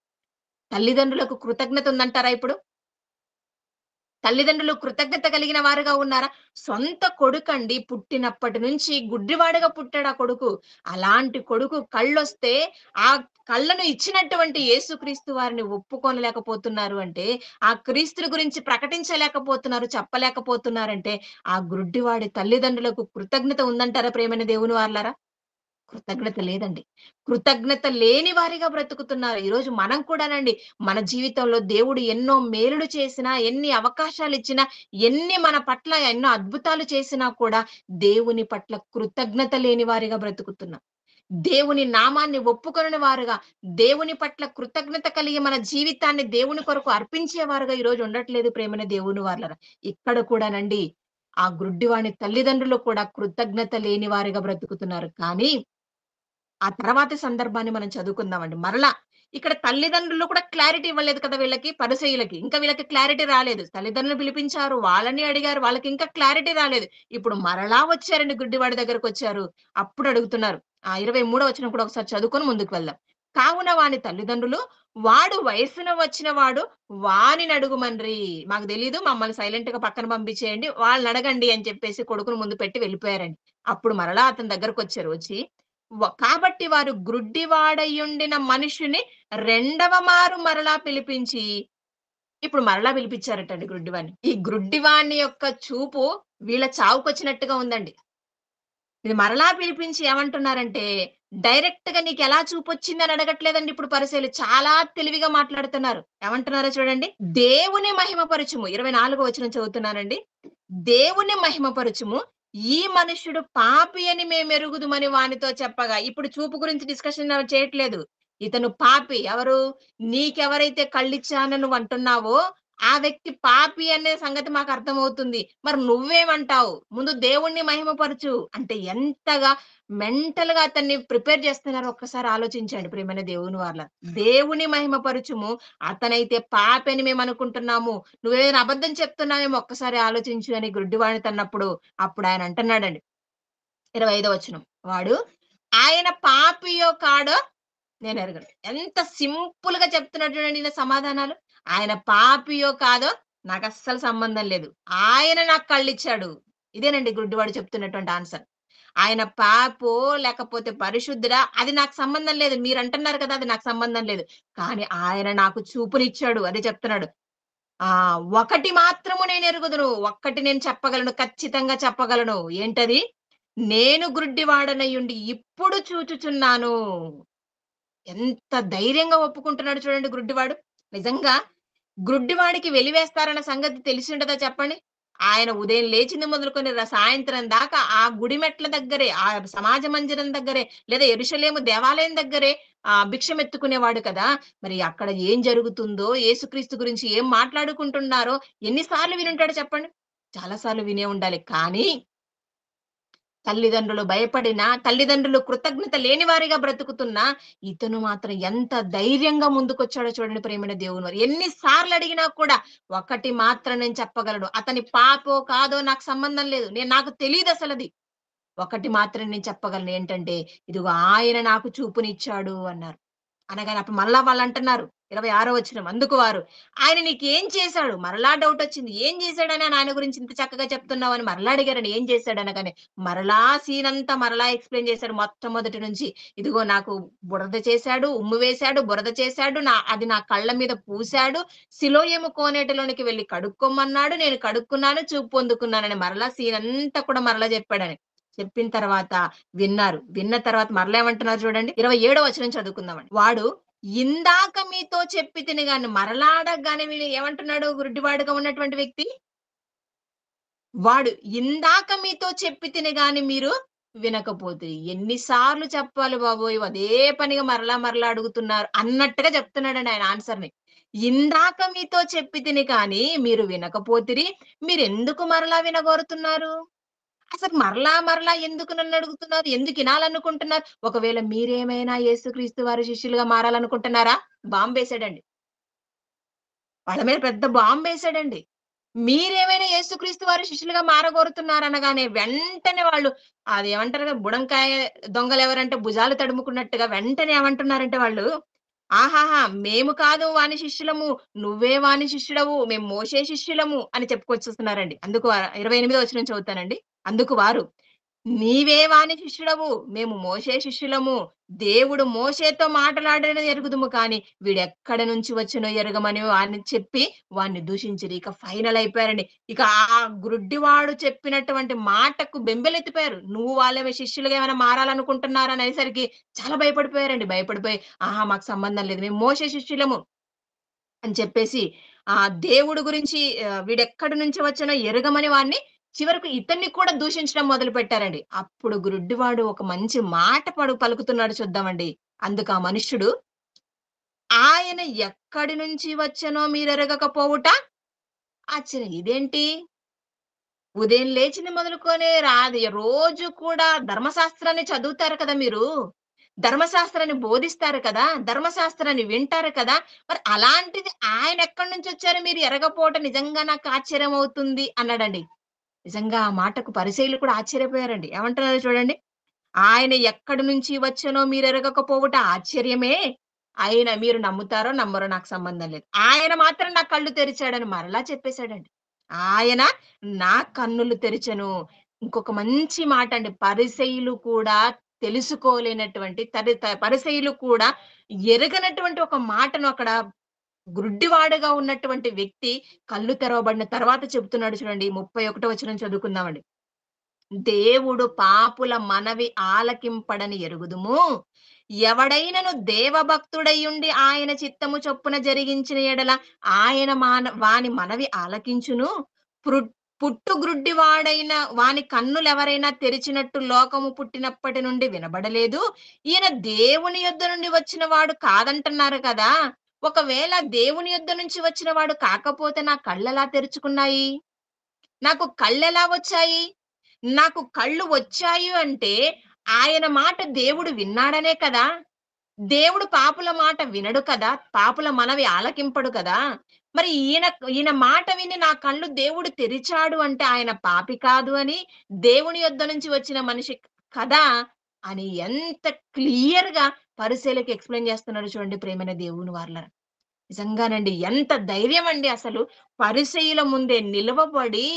తల్లిదండ్రులకు కృతజ్ఞత ఉందంటారా ఇప్పుడు? తల్లిదండ్రులు కృతజ్ఞత కలిగిన వారుగా ఉన్నారా? సొంత కొడుకండి పుట్టినప్పటి నుంచి గుడ్డివాడుగా పుట్టాడు ఆ కొడుకు. అలాంటి కొడుకు కళ్ళొస్తే, ఆ కళ్ళను ఇచ్చినటువంటి యేసుక్రీస్తు వారిని ఒప్పుకోనలేకపోతున్నారు అంటే, ఆ క్రీస్తుని గురించి ప్రకటించలేకపోతున్నారు, చెప్పలేకపోతున్నారంటే, ఆ గుడ్డివాడి తల్లిదండ్రులకు కృతజ్ఞత ఉందంటారా ప్రియమైన దేవుని వారలారా? కృతజ్ఞత లేదండి. కృతజ్ఞత లేని వారిగా బ్రతుకుతున్నారు. ఈరోజు మనం కూడానండి, మన జీవితంలో దేవుడు ఎన్నో మేలులు చేసినా, ఎన్ని అవకాశాలిచ్చినా, మన పట్ల ఎన్నో అద్భుతాలు చేసినా కూడా దేవుని పట్ల కృతజ్ఞత లేని వారిగా బ్రతుకుతున్నాం. దేవుని నామాన్ని ఒప్పుకొనని వారుగా, దేవుని పట్ల కృతజ్ఞత కలిగి మన జీవితాన్ని దేవుని కొరకు అర్పించేవారుగా ఈరోజు ఉండట్లేదు ప్రేమైన దేవుని వాళ్ళరా. ఇక్కడ కూడానండి, ఆ గ్రుడ్డివాని తల్లిదండ్రులు కూడా కృతజ్ఞత లేని వారిగా బ్రతుకుతున్నారు. కానీ ఆ తర్వాతి సందర్భాన్ని మనం చదువుకుందామండి. మరలా ఇక్కడ తల్లిదండ్రులు కూడా క్లారిటీ ఇవ్వలేదు కదా వీళ్ళకి, పరిసయ్యులకి. ఇంకా వీళ్ళకి క్లారిటీ రాలేదు. తల్లిదండ్రులు పిలిపించారు. వాళ్ళని అడిగారు. వాళ్ళకి ఇంకా క్లారిటీ రాలేదు. ఇప్పుడు మరలా వచ్చారండి గుడ్డివాడి దగ్గరకొచ్చారు. అప్పుడు అడుగుతున్నారు. 23 వచనం కూడా ఒకసారి చదువుకొని ముందుకు వెళ్దాం. కావున వాని తల్లిదండ్రులు వాడు వయస్సున వచ్చిన వాడు వానిని అడుగుమన్రి. మాకు తెలీదు మమ్మల్ని సైలెంట్‌గా పక్కన పంపించేయండి. వాళ్ళని అడగండి అని చెప్పేసి కొడుకుని ముందు పెట్టి వెళ్ళిపోయారండి. అప్పుడు మరలా అతని దగ్గరకొచ్చారు. వచ్చి కాబట్టి వారు గ్రుడ్డివాడయుండిన మనిషిని రెండవ మారు మరలా పిలిపించి ఇప్పుడు మరలా పిలిపించారటండి గ్రుడ్డివాడిని. ఈ గ్రుడ్డివాడిని యొక్క చూపు వీళ్ళ చావుకొచ్చినట్టుగా ఉందండి. ఇది మరలా పిలిపించి ఏమంటున్నారంటే, డైరెక్ట్‌గా నీకెలా చూపొచ్చిందని అడగట్లేదండి ఇప్పుడు పరిసయ్యులు. చాలా తెలివిగా మాట్లాడుతున్నారు. ఏమంటున్నారో చూడండి. దేవుని మహిమపరచుము. 24వ వచనం చదువుతున్నానండి. దేవుని మహిమపరచుము. ఈ మనుష్యుడు పాపి అని మేమెరుగుదుమని వానితో చెప్పగా, ఇప్పుడు చూపు గురించి డిస్కషన్ చేయట్లేదు. ఇతను పాపి. ఎవరు? నీకెవరైతే కళ్ళిచ్చానని నువ్వంటున్నావో, ఆ వ్యక్తి పాపి అనే సంగతి మాకర్థమవుతుంది. మరి నువ్వేమంటావు? ముందు దేవుణ్ణి మహిమపరచు. అంటే ఎంతగా మెంటల్‌గా అతన్ని ప్రిపేర్ చేస్తున్నారో ఒక్కసారి ఆలోచించండి ప్రియమైన దేవుని వాళ్ళారా. దేవుని మహిమపరచుము. అతనైతే పాపి అని మేమనుకుంటున్నాము. నువ్వేమైనా అబద్ధం చెప్తున్నావేమో ఒక్కసారి ఆలోచించు అని గుడ్డివాడిని తన్నప్పుడు, అప్పుడాయన అంటున్నాడండి. 25వ వచనం. వాడు ఆయన పాపియో కాడో నేనెరగను. ఎంత సింపుల్‌గా చెప్తున్నాడు చూడండి ఈయన సమాధానాలు. ఆయన పాపియో కాదో నాకస్సలు సంబంధం లేదు. ఆయన నాకు కళ్ళిచ్చాడు. ఇదేనండి గుడ్డివాడు చెప్తున్నటువంటి ఆన్సర్. ఆయన పాపో లేకపోతే పరిశుద్ధుడా అది నాకు సంబంధం లేదు. మీరంటున్నారు కదా! అది నాకు సంబంధం లేదు. కానీ ఆయన నాకు చూపునిచ్చాడు. అదే చెప్తున్నాడు. ఒకటి మాత్రము నేనెరుగుదును. ఒక్కటి నేను చెప్పగలను. ఖచ్చితంగా చెప్పగలను. ఏంటది? నేను గ్రుడ్డివాడనయ్యుండి ఇప్పుడు చూచుచున్నాను. ఎంత ధైర్యంగా ఒప్పుకుంటున్నాడు చూడండి గ్రుడ్డివాడు. నిజంగా గ్రుడ్డివాడికి వెలివేస్తారన్న సంగతి తెలిసుండదా చెప్పండి? ఆయన ఉదయం లేచింది మొదలుకొని సాయంత్రం దాకా ఆ గుడి మెట్ల దగ్గరే, ఆ సమాజ మందిరం దగ్గరే, లేదా యెరూషలేము దేవాలయం దగ్గరే భిక్షమెత్తుకునేవాడు కదా! మరి అక్కడ ఏం జరుగుతుందో, యేసుక్రీస్తు గురించి ఏం మాట్లాడుకుంటున్నారో ఎన్ని సార్లు వినుంటాడో చెప్పండి? చాలా సార్లు వినే ఉండాలి. కానీ తల్లిదండ్రులు భయపడినా, తల్లిదండ్రులు కృతజ్ఞత లేని వారిగా బ్రతుకుతున్నా, ఇతను మాత్రం ఎంత ధైర్యంగా ముందుకొచ్చాడో చూడండి ప్రియమైన దేవుని వారు. ఎన్ని సార్లు అడిగినా కూడా ఒకటి మాత్రం నేను చెప్పగలను. అతని పాపో, కాదో నాకు సంబంధం లేదు. నాకు తెలీదసలది. ఒకటి మాత్రం నేను చెప్పగలను ఏంటంటే, ఇదిగో ఆయన నాకు చూపునిచ్చాడు అన్నారు. అనగానే అప్పుడు మళ్ళా వాళ్ళంటున్నారు. 26 వచనం. అందుకు వారు, "ఆయన నీకేం చేశాడు?" మరలా డౌటొచ్చింది. "ఏం చేశాడని ఆయన గురించి ఇంత చక్కగా చెప్తున్నావని" మరలా అడిగారండి. ఏం చేశాడనగానే, మరలా సీనంతా మరలా ఎక్స్‌ప్లెయిన్ చేశాడు మొట్టమొదటి నుంచి. "ఇదిగో నాకు బురద చేశాడు, ఉమ్ము వేశాడు, బురద చేశాడు. అది నా కళ్ళ మీద పూసాడు. సిలోయము కోనేటిలోనికి వెళ్లి కడుక్కోమన్నాడు. నేను కడుక్కున్నాను, చూపు పొందుకున్నానని" మరలా సీనంతా కూడా మరలా చెప్పాడని. చెప్పిన తర్వాత విన్నారు. విన్న తర్వాత మరలా ఏమంటున్నారు చూడండి. 27వ వచనం చదువుకుందామండి. వాడు ఇందాక మీతో చెప్పి తిని గాని మరలా అడగగానే వీడు ఏమంటున్నాడు గుడ్డివాడుగా ఉన్నటువంటి వ్యక్తి? వాడు ఇందాక మీతో చెప్పి తిని గాని మీరు వినకపోతిరి. ఎన్ని సార్లు చెప్పాలి బాబోయ్! అదే పనిగా మరలా మరలా అడుగుతున్నారు అన్నట్టుగా చెప్తున్నాడండి ఆయన ఆన్సర్‌ని. ఇందాక మీతో చెప్పి తిని కానీ మీరు వినకపోతిరి. మీరెందుకు మరలా వినగోరుతున్నారు? అసలు మరలా, మరలా ఎందుకు నన్నడుగుతున్నారు? ఎందుకినాలనుకుంటున్నారు? ఒకవేళ మీరేమైనా యేసుక్రీస్తు వారి శిష్యులుగా మారాలనుకుంటున్నారా? బాంబేసాడండి. వాళ్ళ మీద పెద్ద బాంబేసాడండి. మీరేమైనా యేసుక్రీస్తు వారి శిష్యులుగా మారగోరుతున్నారనగానే వెంటనే వాళ్ళు అదేమంటారు కదా! బుడంకాయ దొంగలెవరంటే భుజాలు తడుముకున్నట్టుగా వెంటనే ఏమంటున్నారంటే వాళ్ళు, "ఆహాహా! మేము కాదు వాని శిష్యులము. నువ్వే వాని శిష్యుడవు. మేము మోషే శిష్యులము" అని చెప్పుకొచ్చేస్తున్నారండి. అందుకు 28వ వచనం చదువుతానండి. అందుకు వారు నీవే వాని శిష్యుడవు. మేము మోషే శిష్యులము. దేవుడు మోషేతో మాటలాడినది ఎరుగుదుము కానీ, వీడెక్కడి నుంచి వచ్చినో ఎరగమని వాని చెప్పి వాడిని దూషించిరి. ఇక ఫైనల్ అయిపోయారండి. ఇక ఆ గ్రుడ్డివాడు చెప్పినటువంటి మాటకు బెంబేలెత్తిపోయారు. నువ్వు వాళ్ళ శిష్యులుగా ఏమైనా మారాలనుకుంటున్నారా అనేసరికి చాలా భయపడిపోయారండి. భయపడిపోయి, ఆహా! మాకు సంబంధం లేదు. మేము మోషే శిష్యులము అని చెప్పేసి దేవుడు గురించి వీడెక్కడి నుంచి వచ్చానో ఎరగమని వాడిని చివరకు ఇతన్ని కూడా దూషించడం మొదలుపెట్టారండి. అప్పుడు గ్రుడ్డివాడు ఒక మంచి మాట పలుకుతున్నాడు చూద్దామండి. అందుకు ఆ మనుష్యుడు, "ఆయన ఎక్కడి నుంచి వచ్చెనో మీరెరగకపోవుట ఆశ్చర్యం." ఇదేంటి? ఉదయం లేచింది మొదలుకొని రోజు కూడా ధర్మశాస్త్రాన్ని చదువుతారు కదా మీరు. ధర్మశాస్త్రాన్ని బోధిస్తారు కదా! ధర్మశాస్త్రాన్ని వింటారు కదా! మరి అలాంటిది ఆయనెక్కడి నుంచొచ్చారో మీరు ఎరగపోవటం నిజంగా నాకు ఆశ్చర్యమవుతుంది అన్నాడండి. నిజంగా ఆ మాటకు పరిసయ్యులు కూడా ఆశ్చర్యపోయారండి. ఏమంటున్నారో చూడండి. ఆయన ఎక్కడి నుంచి వచ్చెనో మీరెరగకపోవుట ఆశ్చర్యమే. ఆయన మీరు నమ్ముతారో నమ్మరో నాకు సంబంధం లేదు. ఆయన మాత్రం నా కళ్ళు తెరిచాడని మరలా చెప్పేసాడండి. ఆయన నా కన్నులు తెరిచెను. ఇంకొక మంచి మాటండి. పరిసయ్యులు కూడా తెలుసుకోలేనటువంటి పరిసయ్యులు కూడా ఎరగనటువంటి ఒక మాటను అక్కడ గ్రుడ్డివాడుగా ఉన్నటువంటి వ్యక్తి కళ్ళు తెరవబడిన తర్వాత చెప్తున్నాడు చూడండి. 31 వచనం చదువుకుందామండి. దేవుడు పాపుల మనవి ఆలకింపడని ఎరుగుదుము. ఎవడైనను దేవభక్తుడైయుండి ఆయన చిత్తము చొప్పున జరిగించిన ఎడల ఆయన వాని మనవి ఆలకించును. పృ పుట్టు గ్రుడ్డివాడైన వాని కన్నులెవరైనా తెరిచినట్టు లోకము పుట్టినప్పటి నుండి వినబడలేదు. ఈయన దేవుని యొద్ద నుండి వచ్చిన వాడు కాదంటున్నారు కదా! ఒకవేళ దేవుని యొద్ద నుంచి వచ్చిన వాడు కాకపోతే నా కళ్ళెలా తెరుచుకున్నాయి? నాకు కళ్ళెలా వచ్చాయి? నాకు కళ్ళు వచ్చాయి అంటే, ఆయన మాట దేవుడు విన్నాడనే కదా! దేవుడు పాపుల మాట వినడు కదా! పాపుల మనవి ఆలకింపడు కదా! మరి ఈయన మాట విని నా కళ్ళు దేవుడు తెరిచాడు అంటే ఆయన పాపి కాదు అని, దేవుని యొద్ద నుంచి వచ్చిన మనిషి కదా! అని ఎంత క్లియర్‌గా పరిసయ్యులకి ఎక్స్‌ప్లెయిన్ చేస్తున్నాడో చూడండి ప్రియమైన దేవుని వారలారా. నిజంగానండి. ఎంత ధైర్యమండి అసలు. పరిసయ్యుల ముందే నిలవబడి,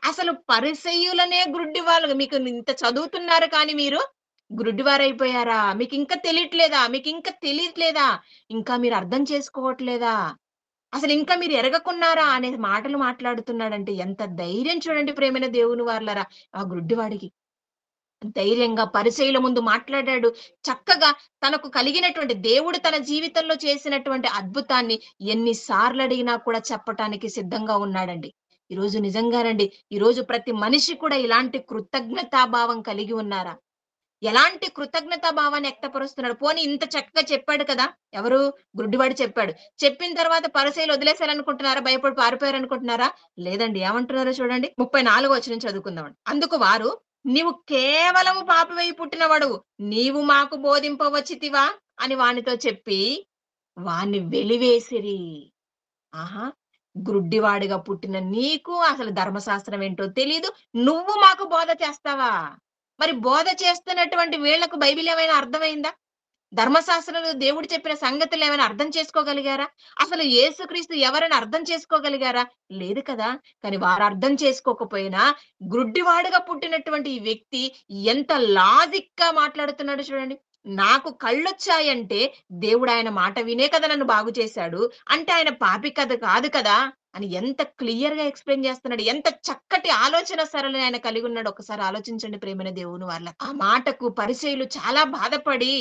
అసలు పరిసయ్యులనే గ్రుడ్డివాళ్ళుగా మీకు ఇంత చదువుతున్నారు కానీ మీరు గ్రుడ్డివారైపోయారా? మీకింకా తెలియట్లేదా? మీకింకా తెలీట్లేదా? ఇంకా మీరు అర్థం చేసుకోవట్లేదా? అసలింకా మీరు ఎరగకున్నారా? అనే మాటలు మాట్లాడుతున్నాడంటే ఎంత ధైర్యం చూడండి ప్రియమైన దేవుని వారలారా ఆ గ్రుడ్డివాడికి. ధైర్యంగా పరిచయుల ముందు మాట్లాడాడు. చక్కగా తనకు కలిగినటువంటి దేవుడు తన జీవితంలో చేసినటువంటి అద్భుతాన్ని ఎన్ని సార్లడిగినా కూడా చెప్పటానికి సిద్ధంగా ఉన్నాడండి. ఈరోజు నిజంగానండి. ఈరోజు ప్రతి మనిషి కూడా ఇలాంటి కృతజ్ఞతాభావం కలిగి ఉన్నారా? ఎలాంటి కృతజ్ఞతా భావాన్ని వ్యక్తపరుస్తున్నాడు. పోనీ ఇంత చక్కగా చెప్పాడు కదా! ఎవరు? గుడ్డివాడు చెప్పాడు. చెప్పిన తర్వాత పరిసయ్యులు వదిలేసారనుకుంటున్నారా? భయపడి పారిపోయారనుకుంటున్నారా? లేదండి. ఏమంటున్నారో చూడండి. 34 వచనం చదువుకుందామండి. అందుకు వారు, "నీవు కేవలము పాపివై పుట్టినవాడవు. నీవు మాకు బోధింపవచ్చితివా?" అని వానితో చెప్పి, వాన్ని వెలివేసిరి. ఆహా! గ్రుడ్డివాడిగా పుట్టిన నీకు అసలు ధర్మశాస్త్రం ఏంటో తెలీదు. నువ్వు మాకు బోధ చేస్తావా? మరి బోధ చేస్తున్నటువంటి వీళ్ళకు బైబిల్ ఏమైనా అర్థమైందా? ధర్మశాస్త్రంలో దేవుడు చెప్పిన సంగతులేమైనా అర్థం చేసుకోగలిగారా? అసలు యేసుక్రీస్తు ఎవరని అర్థం చేసుకోగలిగారా? లేదు కదా! కానీ వారు అర్థం చేసుకోకపోయినా గ్రుడ్డివాడుగా పుట్టినటువంటి ఈ వ్యక్తి ఎంత లాజిక్‌గా మాట్లాడుతున్నాడో చూడండి. నాకు కళ్ళొచ్చాయంటే దేవుడు ఆయన మాట వినే కదా నన్ను బాగు చేశాడు. అంటే ఆయన పాపి కాదు కదా! అని ఎంత క్లియర్‌గా ఎక్స్‌ప్లెయిన్ చేస్తున్నాడు. ఎంత చక్కటి ఆలోచన సరళి ఆయన కలిగున్నాడో ఒక్కసారి ఆలోచించండి ప్రియమైన దేవుని వారలారా. ఆ మాటకు పరిసయ్యులు చాలా బాధపడి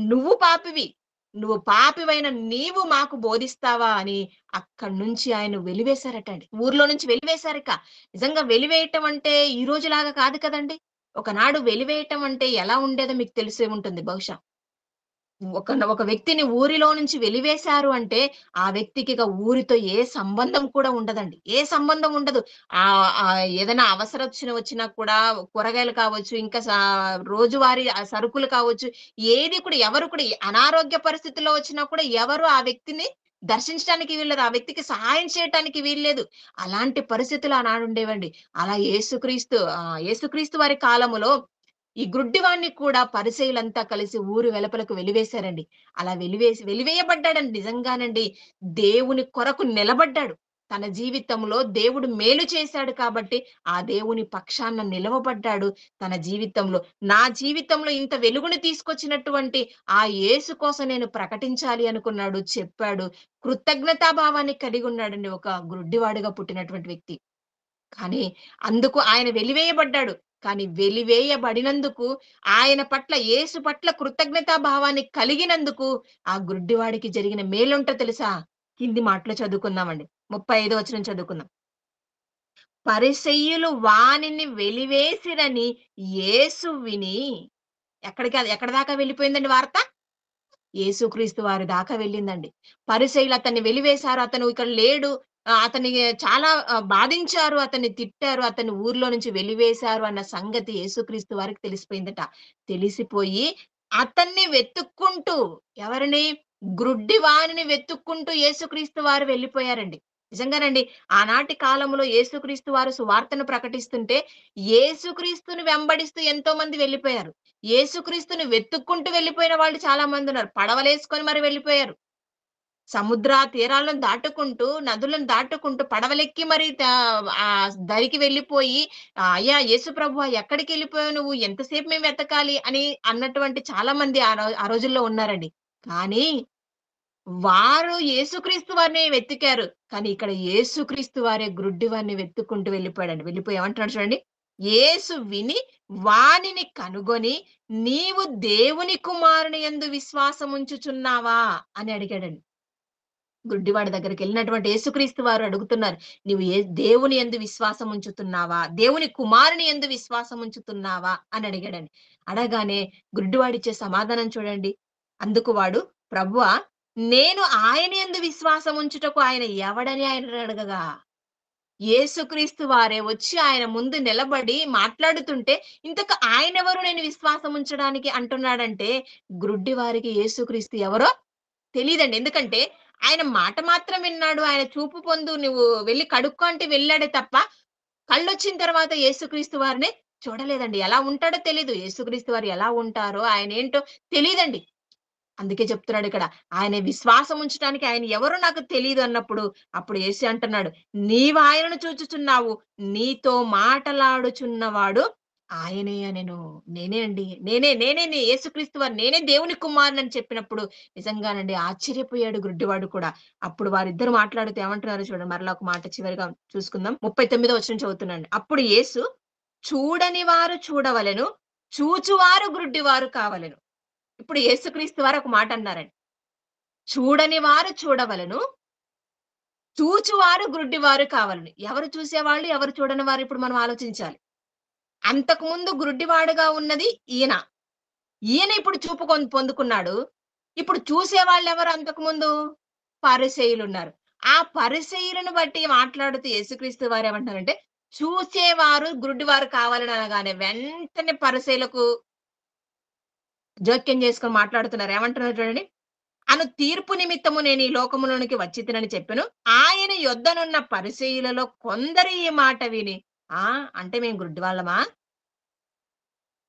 నువ్వు పాపివి. నువ్వు పాపివైన నీవు మాకు బోధిస్తావా అని అక్కడి నుంచి ఆయన వెలివేశారటండి. ఊర్లో నుంచి వెలివేశారిక. నిజంగా వెలివేయటం అంటే ఈ రోజులాగా కాదు కదండీ! ఒకనాడు వెలివేయటం అంటే ఎలా ఉండేదో మీకు తెలిసే ఉంటుంది బహుశా. ఒక వ్యక్తిని ఊరిలో నుంచి వెలివేశారు అంటే, ఆ వ్యక్తికి ఇక ఊరితో ఏ సంబంధం కూడా ఉండదండి. ఏ సంబంధం ఉండదు. ఏదైనా వచ్చినా కూడా కూరగాయలు కావచ్చు, ఇంకా రోజువారీ సరుకులు కావచ్చు, ఏది కూడా ఎవరు కూడా అనారోగ్య పరిస్థితుల్లో వచ్చినా కూడా ఎవరు ఆ వ్యక్తిని దర్శించడానికి వీల్లేదు. ఆ వ్యక్తికి సహాయం చేయటానికి వీల్లేదు. అలాంటి పరిస్థితులు ఆనాడుండేవండి. అలా యేసుక్రీస్తు వారి కాలములో ఈ గ్రుడ్డివాడిని కూడా పరిసయ్యులంతా కలిసి ఊరు వెలుపలకు వెలివేశారండి. అలా వెలివేయబడ్డాడండి నిజంగానండి. దేవుని కొరకు నిలబడ్డాడు. తన జీవితంలో దేవుడు మేలు చేశాడు కాబట్టి, ఆ దేవుని పక్షాన నిలవబడ్డాడు తన జీవితంలో. నా జీవితంలో ఇంత వెలుగుని తీసుకొచ్చినటువంటి ఆ యేసు కోసం నేను ప్రకటించాలి అనుకున్నాడు, చెప్పాడు. కృతజ్ఞతాభావాన్ని కలిగున్నాడండి ఒక గ్రుడ్డివాడుగా పుట్టినటువంటి వ్యక్తి. కానీ అందుకు ఆయన వెలివేయబడ్డాడు. కానీ వెలివేయబడినందుకు యేసు పట్ల కృతజ్ఞతా భావాన్ని కలిగినందుకు ఆ గ్రుడ్డివాడికి జరిగిన మేలేంటో తెలుసా? కింది మాటలో చదువుకుందామండి. 35 వచనం చదువుకుందాం. పరిసయ్యులు వానిని వెలివేసిరని యేసు విని ఎక్కడి దాకా వెళ్ళిపోయిందండి వార్త? యేసుక్రీస్తు వారి దాకా వెళ్ళిందండి. పరిసయ్యులు అతన్ని వెలివేశారు. అతను ఇక్కడ లేడు. అతన్ని చాలా బాధించారు. అతన్ని తిట్టారు. అతన్ని ఊర్లో నుంచి వెలివేశారు అన్న సంగతి యేసుక్రీస్తు వారికి తెలిసిపోయిందట. తెలిసిపోయి అతన్ని వెతుక్కుంటూ ఎవరిని? గ్రుడ్డివానిని వెతుక్కుంటూ యేసుక్రీస్తు వారు వెళ్ళిపోయారండి. నిజంగానండి. ఆనాటి కాలంలో యేసుక్రీస్తు వారు సువార్తను ప్రకటిస్తుంటే, యేసుక్రీస్తుని వెంబడిస్తూ ఎంతో మంది వెళ్ళిపోయారు. యేసుక్రీస్తుని వెతుక్కుంటూ వెళ్ళిపోయిన వాళ్ళు చాలా మందున్నారు. పడవలేసుకొని మరి వెళ్ళిపోయారు. సముద్ర తీరాలను దాటుకుంటూ, నదులను దాటుకుంటూ పడవలెక్కి మరి దరికి వెళ్ళిపోయి, "అయ్యా! యేసు ప్రభువా ఎక్కడికెళ్ళిపోయావు నువ్వు? ఎంతసేపు మేము వెతకాలి?" అని అన్నటువంటి చాలా మంది ఆ రోజుల్లో ఉన్నారండి. కానీ వారు యేసుక్రీస్తు వారినే వెతికారు. కానీ ఇక్కడ యేసుక్రీస్తు వారే గ్రుడ్డివాడిని వెతుక్కుంటూ వెళ్ళిపోయాడండి. వెళ్ళిపోయి ఏమంటున్నాడు చూడండి. యేసు విని వానిని కనుగొని, "నీవు దేవుని కుమారుని యందు విశ్వాసముంచుచున్నావా?" అని అడిగాడండి. గుడ్డివాడి దగ్గరికెళ్ళినటువంటి యేసుక్రీస్తు వారు అడుగుతున్నారు. "నీవు దేవుని యందు విశ్వాసం ఉంచుతున్నావా? దేవుని కుమారుని యందు విశ్వాసం ఉంచుతున్నావా?" అని అడిగాడండి. అడగానే గుడ్డివాడిచ్చే సమాధానం చూడండి. అందుకు వాడు, "ప్రభువా, నేను ఆయన యందు విశ్వాసం ఉంచుటకు ఆయన ఎవడని ఆయనను అడగగా." యేసుక్రీస్తు వారే వచ్చి ఆయన ముందు నిలబడి మాట్లాడుతుంటే, ఇంతకు ఆయనెవరు నేను విశ్వాసం ఉంచడానికి అంటున్నాడంటే, గ్రుడ్డివారికి యేసుక్రీస్తు ఎవరో తెలీదండి. ఎందుకంటే ఆయన మాట మాత్రం విన్నాడు. ఆయన చూపు పొందు నువ్వు వెళ్లి కడుక్కో అంటే వెళ్ళాడే తప్ప, కళ్ళొచ్చిన తర్వాత యేసుక్రీస్తు వారిని చూడలేదండి. ఎలా ఉంటాడో తెలీదు. యేసుక్రీస్తు వారు ఎలా ఉంటారో, ఆయనేంటో తెలీదండి. అందుకే చెప్తున్నాడిక్కడ. ఆయన విశ్వాసం ఉంచటానికి ఆయన ఎవరో నాకు తెలీదు అన్నప్పుడు, అప్పుడు యేసు అంటున్నాడు, "నీవు ఆయనను చూచుచున్నావు. నీతో మాటలాడుచున్నవాడు ఆయనే" అనెను. నేనే అండి. నేనే యేసుక్రీస్తు వారు. నేనే దేవుని కుమారుడినని చెప్పినప్పుడు నిజంగానండి ఆశ్చర్యపోయాడు గుడ్డివాడు కూడా. అప్పుడు వారిద్దరు మాట్లాడుతూ ఏమంటున్నారో చూడండి. మరలా ఒక మాట చివరిగా చూసుకుందాం. 39వ వచనం చదువుతున్నానండి. అప్పుడు యేసు, "చూడని వారు చూడవలెను. చూచువారు గ్రుడ్డివారు కావలెను." ఇప్పుడు యేసుక్రీస్తు వారు ఒక మాట అన్నారండి. చూడని వారు చూడవలెను. చూచువారు గ్రుడ్డివారు కావాలని. ఎవరు చూసేవాళ్ళు, ఎవరు చూడని వారు ఇప్పుడు మనం ఆలోచించాలి. అంతకుముందు గ్రుడ్డివాడుగా ఉన్నది ఈయన. ఈయన ఇప్పుడు చూపు పొందుకున్నాడు. ఇప్పుడు చూసేవాళ్ళెవరు అంతకుముందు? పరిసయ్యులున్నారు. ఆ పరిసయ్యులను బట్టి మాట్లాడుతూ యేసుక్రీస్తు వారేమంటున్నారంటే, చూసేవారు గ్రుడ్డివారు కావాలని అనగానే వెంటనే పరిసయ్యులకు జోక్యం చేసుకొని మాట్లాడుతున్నారు. ఏమంటున్నారు చూడండి. తీర్పు నిమిత్తము నేను ఈ లోకములోనికి వచ్చితినని చెప్పెను. ఆయన యొద్దనున్న పరిసయ్యులలో కొందరు ఈ మాట విని, "ఆ! అంటే మేము గుడ్డివాళ్ళమా?"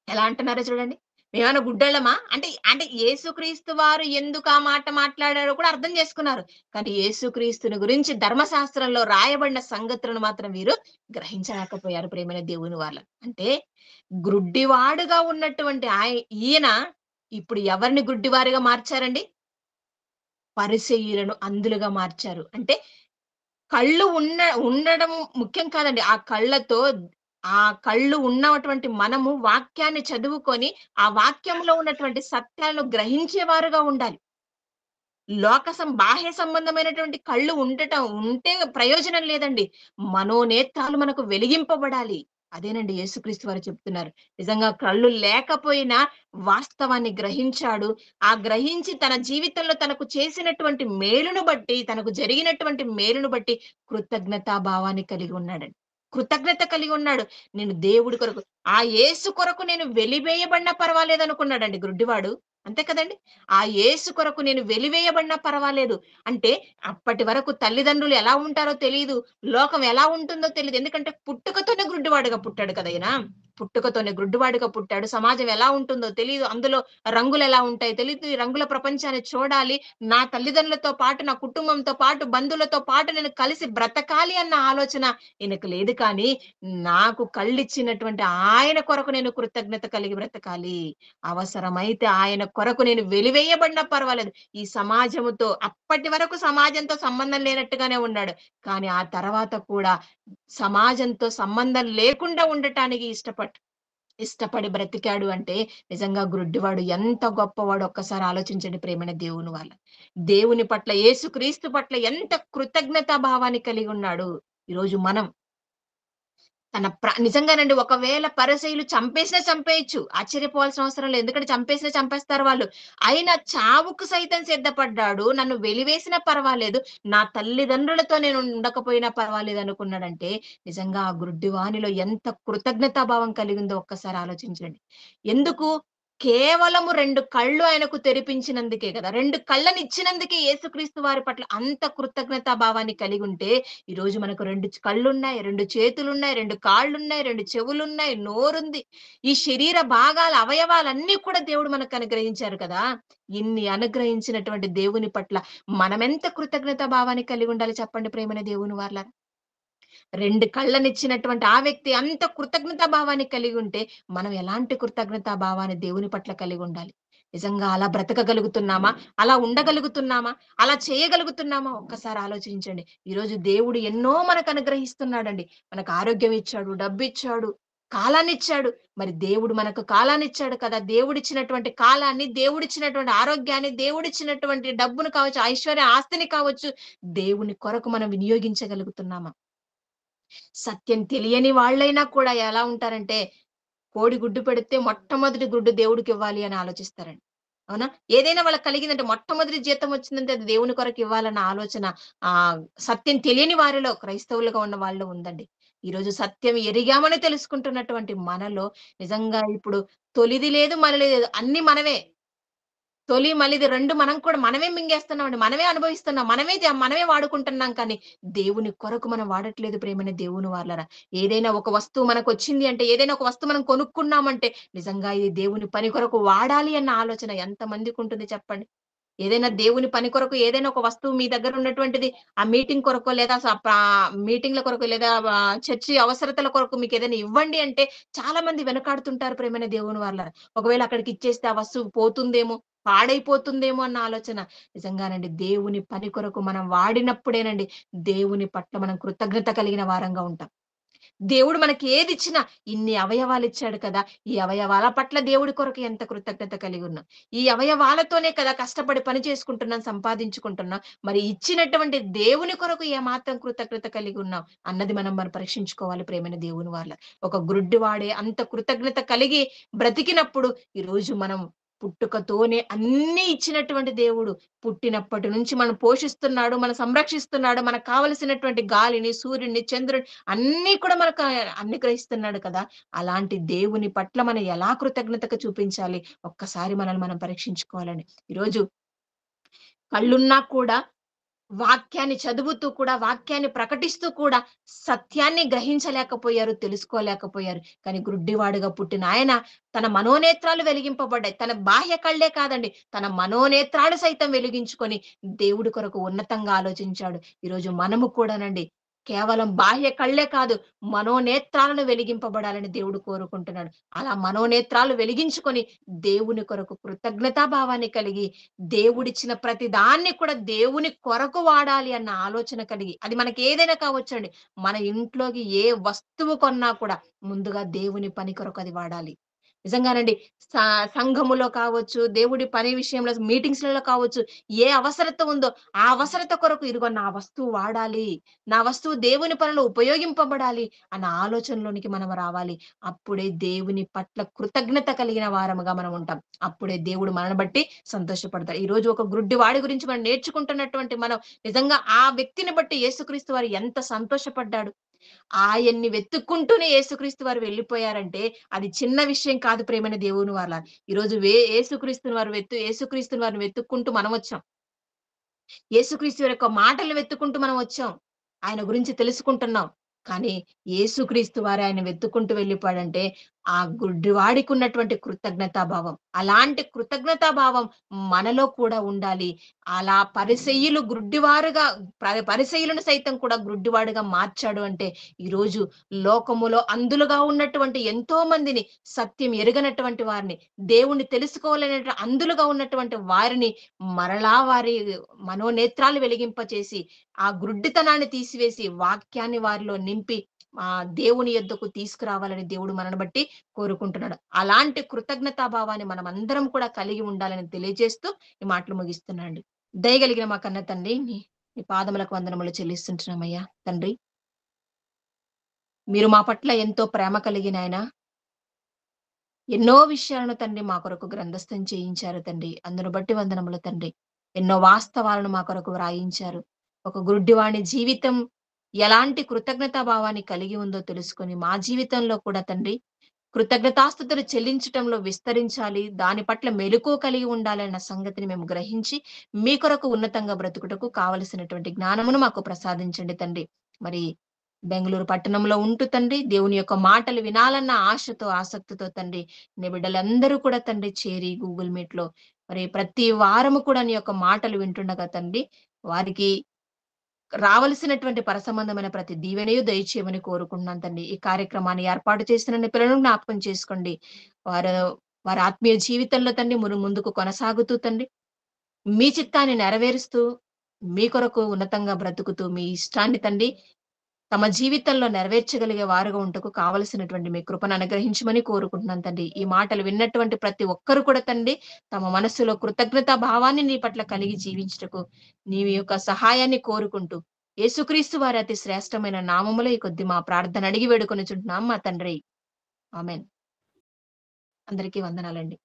ఎలా అంటున్నారో చూడండి. మేమేమైనా గుడ్డోళ్ళమా? అంటే యేసుక్రీస్తు వారు ఎందుకు ఆ మాట మాట్లాడారో కూడా అర్థం చేసుకున్నారు. కానీ యేసుక్రీస్తుని గురించి ధర్మశాస్త్రంలో రాయబడిన సంగతులను మాత్రం వీరు గ్రహించలేకపోయారు ప్రియమైన దేవుని వాళ్ళ. అంటే గ్రుడ్డివాడుగా ఉన్నటువంటి ఈయన ఇప్పుడు ఎవరిని గుడ్డివారుగా మార్చారండి? పరిసయ్యులను అంధులుగా మార్చారు. అంటే కళ్ళు ఉండడం ముఖ్యం కాదండి. ఆ కళ్ళు ఉన్నటువంటి మనము వాక్యాన్ని చదువుకొని, ఆ వాక్యంలో ఉన్నటువంటి సత్యాలను గ్రహించేవారుగా ఉండాలి. బాహ్య సంబంధమైనటువంటి కళ్ళు ఉంటే ప్రయోజనం లేదండి. మనోనేత్రాలు మనకు వెలిగింపబడాలి. అదేనండి యేసుక్రీస్తు వారు చెప్తున్నారు. నిజంగా కళ్ళు లేకపోయినా వాస్తవాన్ని గ్రహించాడు. ఆ గ్రహించి తన జీవితంలో తనకు చేసినటువంటి మేలును బట్టి, తనకు జరిగినటువంటి మేలును బట్టి కృతజ్ఞతా భావాన్ని కలిగి ఉన్నాడండి. కృతజ్ఞత కలిగి ఉన్నాడు. నేను దేవుడి కొరకు, ఆ యేసు కొరకు నేను వెలివేయబడినా పర్వాలేదనుకున్నాడండి గుడ్డివాడు. అంతే కదండీ! ఆ యేసు కొరకు నేను వెలివేయబడినా పర్వాలేదు. అంటే అప్పటి వరకు తల్లిదండ్రులు ఎలా ఉంటారో తెలీదు. లోకం ఎలా ఉంటుందో తెలీదు. ఎందుకంటే పుట్టుకతోనే గుడ్డివాడుగా పుట్టాడు కదా ఈయన. పుట్టుకతోనే గుడ్డివాడుగా పుట్టాడు. సమాజం ఎలా ఉంటుందో తెలీదు. అందులో రంగులెలా ఉంటాయో తెలీదు. ఈ రంగుల ప్రపంచాన్ని చూడాలి. నా తల్లిదండ్రులతో పాటు, నా కుటుంబంతో పాటు, బంధువులతో పాటు నేను కలిసి బ్రతకాలి అన్న ఆలోచన ఈయనకు లేదు కానీ, నాకు కళ్ళిచ్చినటువంటి ఆయన కొరకు నేను కృతజ్ఞత కలిగి బ్రతకాలి. అవసరమైతే ఆయన కొరకు నేను వెలివేయబడినా పర్వాలేదు. ఈ సమాజముతో అప్పటి వరకు సమాజంతో సంబంధం లేనట్టుగానే ఉన్నాడు. కానీ ఆ తర్వాత కూడా సమాజంతో సంబంధం లేకుండా ఉండటానికి ఇష్టపడి బ్రతికాడు అంటే నిజంగా గ్రుడ్డివాడు ఎంత గొప్పవాడో ఒక్కసారి ఆలోచించండి ప్రియమైన దేవుని వాళ్ళ. దేవుని పట్ల యేసుక్రీస్తు పట్ల ఎంత కృతజ్ఞతా భావాన్ని కలిగి ఉన్నాడు. ఈరోజు మనం నిజంగానండి. ఒకవేళ పరిసయ్యులు చంపేసినా చంపేయొచ్చు. ఆశ్చర్యపోవాల్సిన అవసరం లేదు. ఎందుకంటే చంపేసినా చంపేస్తారు వాళ్ళు. అయినా చావుకు సైతం సిద్ధపడ్డాడు. నన్ను వెలివేసినా పర్వాలేదు. నా తల్లిదండ్రులతో నేను ఉండకపోయినా పర్వాలేదనుకున్నాడంటే, నిజంగా ఆ గుడ్డివానిలో ఎంత కృతజ్ఞతా భావం కలిగిందో ఒక్కసారి ఆలోచించండి. ఎందుకు? కేవలము 2 కళ్ళు ఆయనకు తెరిపించినందుకే కదా! 2 కళ్ళనిచ్చినందుకే యేసుక్రీస్తు వారి పట్ల అంత కృతజ్ఞతా భావాన్ని కలిగుంటే, ఈరోజు మనకు 2 కళ్ళున్నాయి, 2 చేతులున్నాయి, 2 కాళ్ళున్నాయి, 2 చెవులున్నాయి, నోరుంది. ఈ శరీర భాగాల అవయవాలన్నీ కూడా దేవుడు మనకు అనుగ్రహించారు కదా! ఇన్ని అనుగ్రహించినటువంటి దేవుని పట్ల మనమెంత కృతజ్ఞతా భావాన్ని కలిగుండాలి చెప్పండి ప్రియమైన దేవుని వారలారా? 2 కళ్ళనిచ్చినటువంటి ఆ వ్యక్తి అంత కృతజ్ఞతా భావాన్ని కలిగుంటే, మనం ఎలాంటి కృతజ్ఞతా భావాన్ని దేవుని పట్ల కలిగుండాలి? నిజంగా అలా బ్రతకగలుగుతున్నామా? అలా ఉండగలుగుతున్నామా? అలా చేయగలుగుతున్నామా? ఒక్కసారి ఆలోచించండి. ఈరోజు దేవుడు ఎన్నో మనకు అనుగ్రహిస్తున్నాడండి. మనకు ఆరోగ్యం ఇచ్చాడు, డబ్బిచ్చాడు, కాలాన్నిచ్చాడు. మరి దేవుడు మనకు కాలాన్నిచ్చాడు కదా! దేవుడిచ్చినటువంటి కాలాన్ని, దేవుడిచ్చినటువంటి ఆరోగ్యాన్ని, దేవుడిచ్చినటువంటి డబ్బును కావచ్చు, ఐశ్వర్య ఆస్తిని కావచ్చు, దేవుని కొరకు మనం వినియోగించగలుగుతున్నామా? సత్యం తెలియని వాళ్ళైనా కూడా ఎలా ఉంటారంటే, కోడి గుడ్డు పెడితే మొట్టమొదటి గుడ్డు దేవుడికివ్వాలి అని ఆలోచిస్తారండి. అవునా? ఏదైనా వాళ్ళకి కలిగిందంటే మొట్టమొదటి జీతం వచ్చిందంటే అది దేవుని కొరకు ఇవ్వాలన్న ఆలోచన సత్యం తెలియని వారిలో క్రైస్తవులుగా ఉన్న వాళ్ళలో ఉందండి. ఈరోజు సత్యం ఎరిగామని తెలుసుకుంటున్నటువంటి మనలో నిజంగా ఇప్పుడు తొలిది లేదు, మలిది లేదు. అన్నీ మనవే. తొలి, మలిది 2 మనం కూడా మనమే మింగేస్తున్నామండి. మనమే అనుభవిస్తున్నాం. మనమే వాడుకుంటున్నాం కానీ, దేవుని కొరకు మనం వాడట్లేదు ప్రియమైన దేవుని వాళ్ళరా. ఏదైనా ఒక వస్తువు మనకొచ్చింది అంటే, ఏదైనా ఒక వస్తువు మనం కొనుక్కున్నామంటే, నిజంగా ఇది దేవుని పని కొరకు వాడాలి అన్న ఆలోచన ఎంతమందికుంటుంది చెప్పండి? ఏదైనా దేవుని పని కొరకు ఏదైనా ఒక వస్తువు మీ దగ్గర ఉన్నటువంటిది ఆ మీటింగ్ కొరకో లేదా మీటింగ్‌ల కొరకో లేదా చర్చి అవసరతల కొరకు మీకేదైనా ఇవ్వండి అంటే చాలా మంది వెనకాడుతుంటారు ప్రియమైన దేవుని వాళ్ళ. ఒకవేళ అక్కడికి ఇచ్చేస్తే ఆ వస్తువు పోతుందేమో, పాడైపోతుందేమో అన్న ఆలోచన. నిజంగానండి దేవుని పని కొరకు మనం వాడినప్పుడేనండి దేవుని పట్ల మనం కృతజ్ఞత కలిగిన వారంగా ఉంటాం. దేవుడు మనకి ఏదిచ్చినా ఇన్ని అవయవాలిచ్చాడు కదా! ఈ అవయవాల పట్ల దేవుడి కొరకు ఎంత కృతజ్ఞత కలిగున్నాం. ఈ అవయవాలతోనే కదా కష్టపడి పని చేసుకుంటున్నాం, సంపాదించుకుంటున్నాం. మరి ఇచ్చినటువంటి దేవుని కొరకు ఏమాత్రం కృతజ్ఞత కలిగున్నాం అన్నది మనం పరీక్షించుకోవాలి ప్రియమైన దేవుని వాళ్ళ. ఒక గ్రుడ్డివాడే అంత కృతజ్ఞత కలిగి బ్రతికినప్పుడు ఈరోజు మనం పుట్టుకతోనే అన్నీ ఇచ్చినటువంటి దేవుడు పుట్టినప్పటి నుంచి మనం పోషిస్తున్నాడు, మనం సంరక్షిస్తున్నాడు, మనకు కావలసినటువంటి గాలిని, సూర్యుడిని, చంద్రుడిని అన్నీ కూడా మనకు అనుగ్రహిస్తున్నాడు కదా! అలాంటి దేవుని పట్ల మనం ఎలా కృతజ్ఞతగా చూపించాలి? ఒక్కసారి మనల్ని మనం పరీక్షించుకోవాలండి. ఈరోజు కళ్ళున్నా కూడా వాక్యాన్ని చదువుతూ కూడా, వాక్యాన్ని ప్రకటిస్తూ కూడా సత్యాన్ని గ్రహించలేకపోయారు, తెలుసుకోలేకపోయారు. కానీ గ్రుడ్డివాడుగా పుట్టిన ఆయన తన మనోనేత్రాలు వెలిగింపబడ్డాయి. తన బాహ్య కళ్ళే కాదండి, తన మనోనేత్రాలు సైతం వెలిగించుకొని దేవుడి కొరకు ఉన్నతంగా ఆలోచించాడు. ఈరోజు మనము కూడానండి కేవలం బాహ్య కళ్ళే కాదు, మనోనేత్రాలను వెలిగింపబడాలని దేవుడు కోరుకుంటున్నాడు. అలా మనోనేత్రాలు వెలిగించుకొని దేవుని కొరకు కృతజ్ఞతా భావాన్ని కలిగి దేవుడిచ్చిన ప్రతి దాన్ని కూడా దేవుని కొరకు వాడాలి అన్న ఆలోచన కలిగి, అది మనకేదైనా కావచ్చండి. మన ఇంట్లోకి ఏ వస్తువు కొన్నా కూడా ముందుగా దేవుని పని కొరకు అది వాడాలి. నిజంగానండి. స సంఘములో కావచ్చు, దేవుడి పని విషయంలో మీటింగ్స్‌లలో కావచ్చు, ఏ అవసరత ఉందో, ఆ అవసరత కొరకు ఇదిగో నా వస్తువు వాడాలి. నా వస్తువు దేవుని పనిలో ఉపయోగింపబడాలి అన్న ఆలోచనలోనికి మనం రావాలి. అప్పుడే దేవుని పట్ల కృతజ్ఞత కలిగిన వారముగా మనం ఉంటాం. అప్పుడే దేవుడు మనల్ని బట్టి సంతోషపడతాడు. ఈరోజు ఒక గ్రుడ్డివాడి గురించి మనం నేర్చుకుంటున్నటువంటి మనం నిజంగా ఆ వ్యక్తిని బట్టి యేసుక్రీస్తు వారు ఎంత సంతోషపడ్డాడు. ఆయన్ని వెతుక్కుంటూనే యేసుక్రీస్తు వారు వెళ్ళిపోయారంటే, అది చిన్న విషయం కాదు ప్రియమైన దేవుని వాళ్ళ. ఈరోజు యేసుక్రీస్తుని వారిని వెతుక్కుంటూ మనమొచ్చాం. యేసుక్రీస్తు యొక్క మాటలు వెతుక్కుంటూ మనం వచ్చాం. ఆయన గురించి తెలుసుకుంటున్నాం. కానీ యేసుక్రీస్తు వారు ఆయన వెతుక్కుంటూ వెళ్ళిపోయాడంటే, ఆ గుడ్డివాడికున్నటువంటి కృతజ్ఞతా భావం. అలాంటి కృతజ్ఞతా భావం మనలో కూడా ఉండాలి. అలా పరిసయ్యులు గ్రుడ్డివారుగా పరిసయ్యులను సైతం కూడా గ్రుడ్డివాడుగా మార్చాడు అంటే, ఈరోజు లోకములో అంధులుగా ఉన్నటువంటి ఎంతో మందిని, సత్యం ఎరుగనటువంటి వారిని, దేవుణ్ణి తెలుసుకోవాలనే అంధులుగా ఉన్నటువంటి వారిని మరలా వారి మనోనేత్రాలు వెలిగింపచేసి, ఆ గ్రుడ్డితనాన్ని తీసివేసి, వాక్యాన్ని వారిలో నింపి, దేవుని యొద్దకు తీసుకురావాలని దేవుడు మనల్ని బట్టి కోరుకుంటున్నాడు. అలాంటి కృతజ్ఞతా భావాన్ని మనమందరం కూడా కలిగి ఉండాలని తెలియజేస్తూ ఈ మాటలు ముగిస్తున్నానండి. దయగలిగిన మా కన్న తండ్రి, నీ పాదములకు వందనములు చెల్లిస్తుంటున్నామయ్యా. తండ్రి, మీరు మా పట్ల ఎంతో ప్రేమ కలిగిన ఆయన ఎన్నో విషయాలను తండ్రి మా కొరకు గ్రంథస్థం చేయించారు తండ్రి. అందును బట్టి వందనములు తండ్రి. ఎన్నో వాస్తవాలను మా కొరకు వ్రాయించారు. ఒక గుడ్డివాని జీవితం ఎలాంటి కృతజ్ఞతా భావాన్ని కలిగి ఉందో తెలుసుకొని, మా జీవితంలో కూడా తండ్రి కృతజ్ఞతాస్తుతులు చెల్లించటంలో విస్తరించాలి. దాని పట్ల మెలకువ కలిగి ఉండాలన్న సంగతిని మేము గ్రహించి, మీ కొరకు ఉన్నతంగా బ్రతుకుటకు కావలసినటువంటి జ్ఞానమును మాకు ప్రసాదించండి తండ్రి. మరి బెంగుళూరు పట్టణంలో ఉంటూ తండ్రి, దేవుని యొక్క మాటలు వినాలన్న ఆశతో, ఆసక్తితో తండ్రి, నీ బిడ్డలందరూ కూడా తండ్రి చేరి గూగుల్ మీట్‌లో మరి ప్రతి వారము కూడా నీ యొక్క మాటలు వింటుండగా తండ్రి, వారికి రావలసినటువంటి పరసంబంధమైన ప్రతి దీవెనయు దయచేయమని కోరుకుంటున్నాను తండ్రి. ఈ కార్యక్రమాన్ని ఏర్పాటు చేసిన నీ పిల్లలను జ్ఞాపకం చేసుకోండి. వారు వారి ఆత్మీయ జీవితంలో తండ్రి ముందుకు కొనసాగుతూ తండ్రి, మీ చిత్తాన్ని నెరవేరుస్తూ, మీ కొరకు ఉన్నతంగా బ్రతుకుతూ, మీ ఇష్టాన్ని తండ్రి తమ జీవితంలో నెరవేర్చగలిగే వారుగా ఉంటకు కావలసినటువంటి మీ కృపను అనుగ్రహించమని కోరుకుంటున్నాను తండ్రి. ఈ మాటలు విన్నటువంటి ప్రతి ఒక్కరు కూడా తండ్రి, తమ మనస్సులో కృతజ్ఞతా భావాన్ని నీ పట్ల కలిగి జీవించుటకు, నీ యొక్క సహాయాన్ని కోరుకుంటూ, యేసుక్రీస్తు వారి అతి శ్రేష్టమైన నామములో ఈ కొద్ది మా ప్రార్థన అడిగి వేడుకొనుచుంటున్నాం మా తండ్రి. ఆమేన్. అందరికీ వందనాలండి.